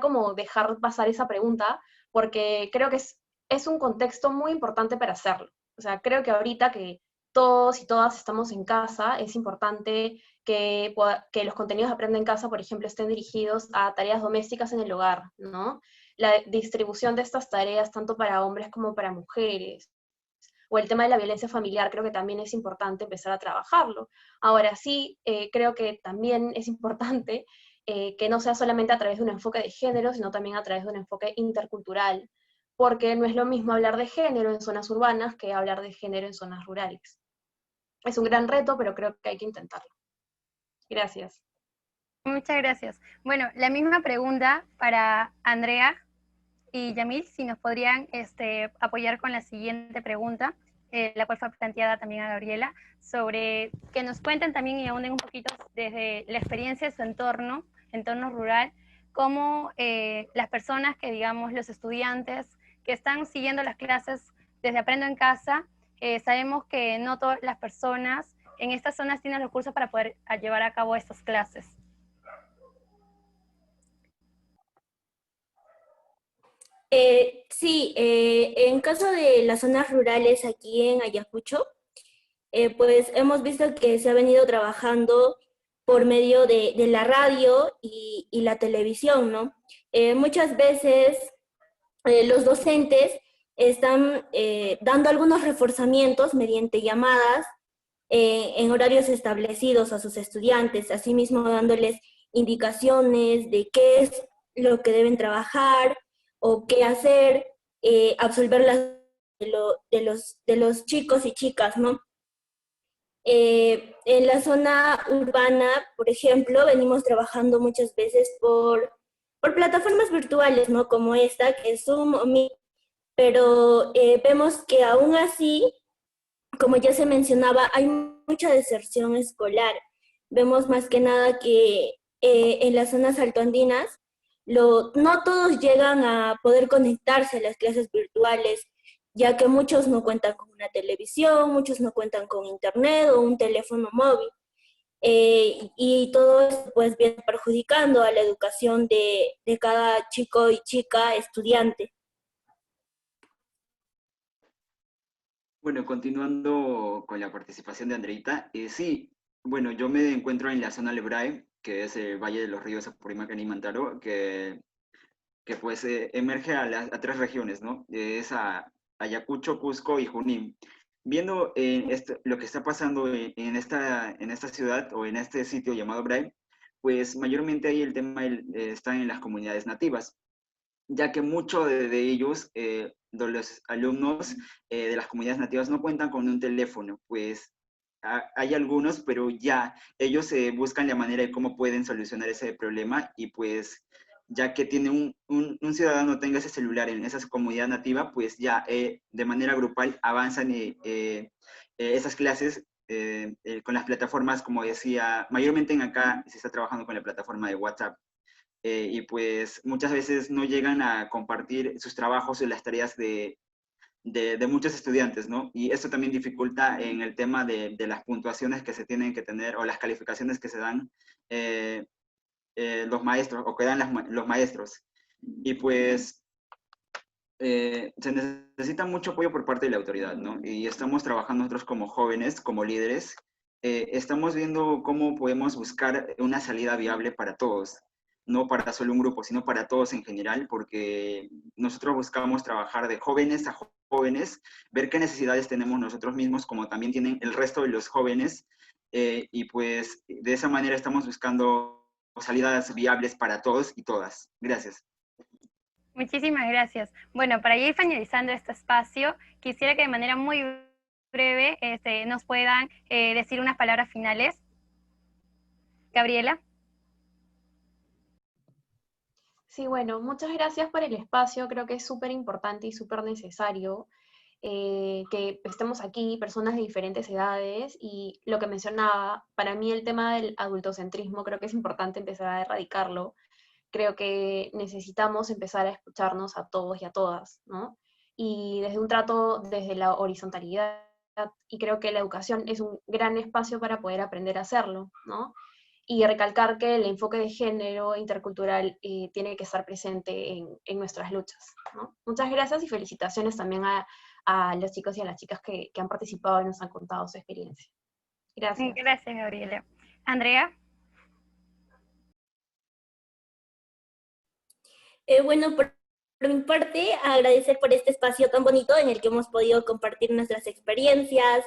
como dejar pasar esa pregunta, porque creo que es un contexto muy importante para hacerlo. O sea, creo que ahorita que todos y todas estamos en casa, es importante que los contenidos de Aprende en Casa, por ejemplo, estén dirigidos a tareas domésticas en el hogar, ¿no? La distribución de estas tareas tanto para hombres como para mujeres, o el tema de la violencia familiar, creo que también es importante empezar a trabajarlo. Ahora sí, creo que también es importante que no sea solamente a través de un enfoque de género, sino también a través de un enfoque intercultural, porque no es lo mismo hablar de género en zonas urbanas que hablar de género en zonas rurales. Es un gran reto, pero creo que hay que intentarlo. Gracias. Muchas gracias. Bueno, la misma pregunta para Andrea y Yamil, si nos podrían apoyar con la siguiente pregunta, la cual fue planteada también a Gabriela, sobre que nos cuenten también y ahonden un poquito desde la experiencia de su entorno rural, cómo las personas que, digamos, los estudiantes que están siguiendo las clases desde Aprendo en Casa, sabemos que no todas las personas en estas zonas tienen los recursos para poder llevar a cabo estas clases. Sí, en caso de las zonas rurales aquí en Ayacucho, pues hemos visto que se ha venido trabajando por medio de la radio y la televisión, ¿no? Muchas veces los docentes están dando algunos reforzamientos mediante llamadas en horarios establecidos a sus estudiantes, asimismo dándoles indicaciones de qué es lo que deben trabajar o qué hacer, absolver de los chicos y chicas, ¿no? En la zona urbana, por ejemplo, venimos trabajando muchas veces por plataformas virtuales, ¿no?, como esta, que es Zoom o Meet, pero vemos que aún así, como ya se mencionaba, hay mucha deserción escolar. Vemos más que nada que en las zonas altoandinas no todos llegan a poder conectarse a las clases virtuales, ya que muchos no cuentan con una televisión, muchos no cuentan con internet o un teléfono móvil. Y todo esto pues viene perjudicando a la educación de cada chico y chica estudiante. Bueno, continuando con la participación de Andreita, sí, bueno, yo me encuentro en la zona Lebrae, que es el Valle de los Ríos Apurímac y Mantaro, que pues emerge a 3 regiones, ¿no? Es a Ayacucho, Cusco y Junín. Viendo lo que está pasando en esta ciudad o en este sitio llamado Brae, pues mayormente ahí el tema está en las comunidades nativas, ya que muchos de ellos, de los alumnos de las comunidades nativas, no cuentan con un teléfono, pues hay algunos, pero ya ellos buscan la manera de cómo pueden solucionar ese problema, y pues ya que tiene un ciudadano tenga ese celular en esa comunidad nativa, pues ya de manera grupal avanzan esas clases con las plataformas, como decía, mayormente en acá se está trabajando con la plataforma de WhatsApp. Y pues muchas veces no llegan a compartir sus trabajos o las tareas de muchos estudiantes, ¿no? Y esto también dificulta en el tema de las puntuaciones que se tienen que tener o las calificaciones que se dan los maestros o que dan los maestros. Y pues se necesita mucho apoyo por parte de la autoridad, ¿no? Y estamos trabajando nosotros como jóvenes, como líderes, estamos viendo cómo podemos buscar una salida viable para todos, no para solo un grupo, sino para todos en general, porque nosotros buscamos trabajar de jóvenes a jóvenes, ver qué necesidades tenemos nosotros mismos, como también tienen el resto de los jóvenes, y pues de esa manera estamos buscando salidas viables para todos y todas. Gracias. Muchísimas gracias. Bueno, para ir finalizando este espacio, quisiera que de manera muy breve nos puedan decir unas palabras finales. Gabriela. Sí, bueno, muchas gracias por el espacio. Creo que es súper importante y súper necesario que estemos aquí, personas de diferentes edades, y lo que mencionaba, para mí el tema del adultocentrismo creo que es importante empezar a erradicarlo. Creo que necesitamos empezar a escucharnos a todos y a todas, ¿no? Y desde un trato, desde la horizontalidad, y creo que la educación es un gran espacio para poder aprender a hacerlo, ¿no? Y recalcar que el enfoque de género intercultural tiene que estar presente en nuestras luchas, ¿no? Muchas gracias y felicitaciones también a los chicos y a las chicas que han participado y nos han contado su experiencia. Gracias. Gracias, Gabriela. Andrea. Bueno, por mi parte, agradecer por este espacio tan bonito en el que hemos podido compartir nuestras experiencias.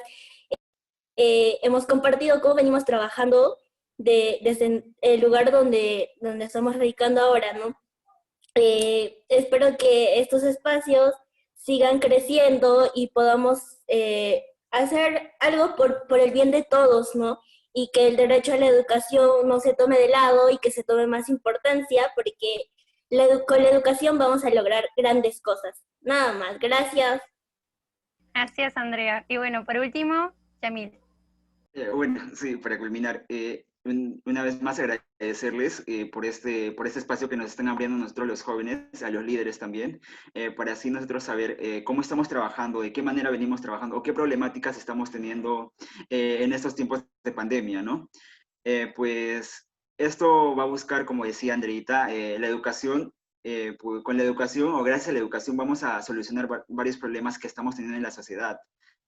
Hemos compartido cómo venimos trabajando desde el lugar donde estamos radicando ahora, ¿no? Espero que estos espacios sigan creciendo y podamos hacer algo por el bien de todos, ¿no? Y que el derecho a la educación no se tome de lado y que se tome más importancia, porque con la educación vamos a lograr grandes cosas. Nada más, gracias. Gracias, Andrea. Y bueno, por último, Yamil. Bueno, sí, para culminar, una vez más agradecerles por este espacio que nos están abriendo nosotros los jóvenes, a los líderes también, para así nosotros saber cómo estamos trabajando, de qué manera venimos trabajando o qué problemáticas estamos teniendo en estos tiempos de pandemia, ¿no? Pues esto va a buscar, como decía Andreita, la educación. Pues, con la educación o gracias a la educación vamos a solucionar varios problemas que estamos teniendo en la sociedad,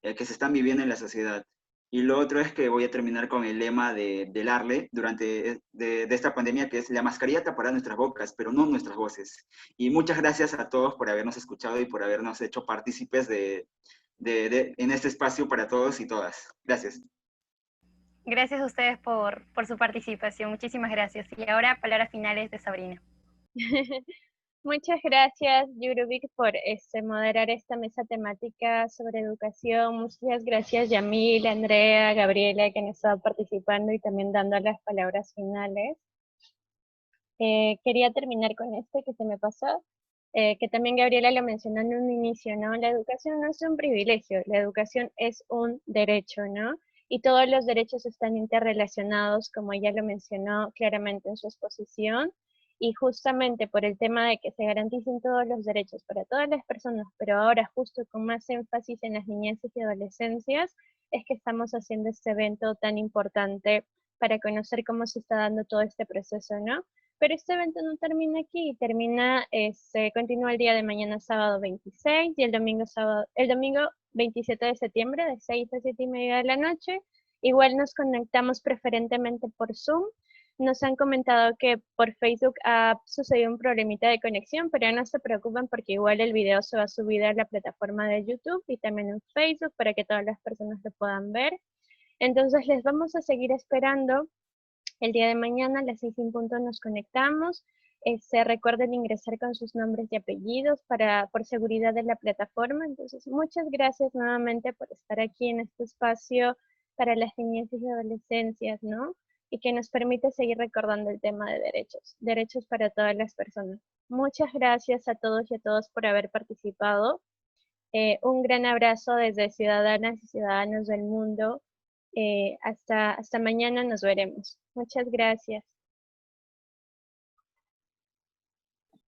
que se están viviendo en la sociedad. Y lo otro es que voy a terminar con el lema del ARLE de esta pandemia, que es: la mascarilla tapará nuestras bocas, pero no nuestras voces. Y muchas gracias a todos por habernos escuchado y por habernos hecho partícipes en este espacio para todos y todas. Gracias. Gracias a ustedes por su participación. Muchísimas gracias. Y ahora, palabras finales de Sabrina. Muchas gracias, Yurubic, por moderar esta mesa temática sobre educación. Muchas gracias, Yamil, Andrea, Gabriela, que han estado participando y también dando las palabras finales. Quería terminar con este que se me pasó, que también Gabriela lo mencionó en un inicio, ¿no? La educación no es un privilegio, la educación es un derecho, ¿no? Y todos los derechos están interrelacionados, como ella lo mencionó claramente en su exposición. Y justamente por el tema de que se garanticen todos los derechos para todas las personas, pero ahora justo con más énfasis en las niñeces y adolescencias, es que estamos haciendo este evento tan importante para conocer cómo se está dando todo este proceso, ¿no? Pero este evento no termina aquí, continúa el día de mañana sábado 26 y el domingo 27 de septiembre de 6 a 7:30 de la noche. Igual nos conectamos preferentemente por Zoom. Nos han comentado que por Facebook ha sucedido un problemita de conexión, pero no se preocupen porque igual el video se va a subir a la plataforma de YouTube y también en Facebook para que todas las personas lo puedan ver. Entonces les vamos a seguir esperando. El día de mañana a las 6:00 nos conectamos. Recuerden ingresar con sus nombres y apellidos por seguridad de la plataforma. Entonces, muchas gracias nuevamente por estar aquí en este espacio para las niñeces y adolescencias, ¿no? y que nos permite seguir recordando el tema de derechos para todas las personas. Muchas gracias a todos y a todas por haber participado. Un gran abrazo desde ciudadanas y ciudadanos del mundo. Hasta mañana nos veremos. Muchas gracias.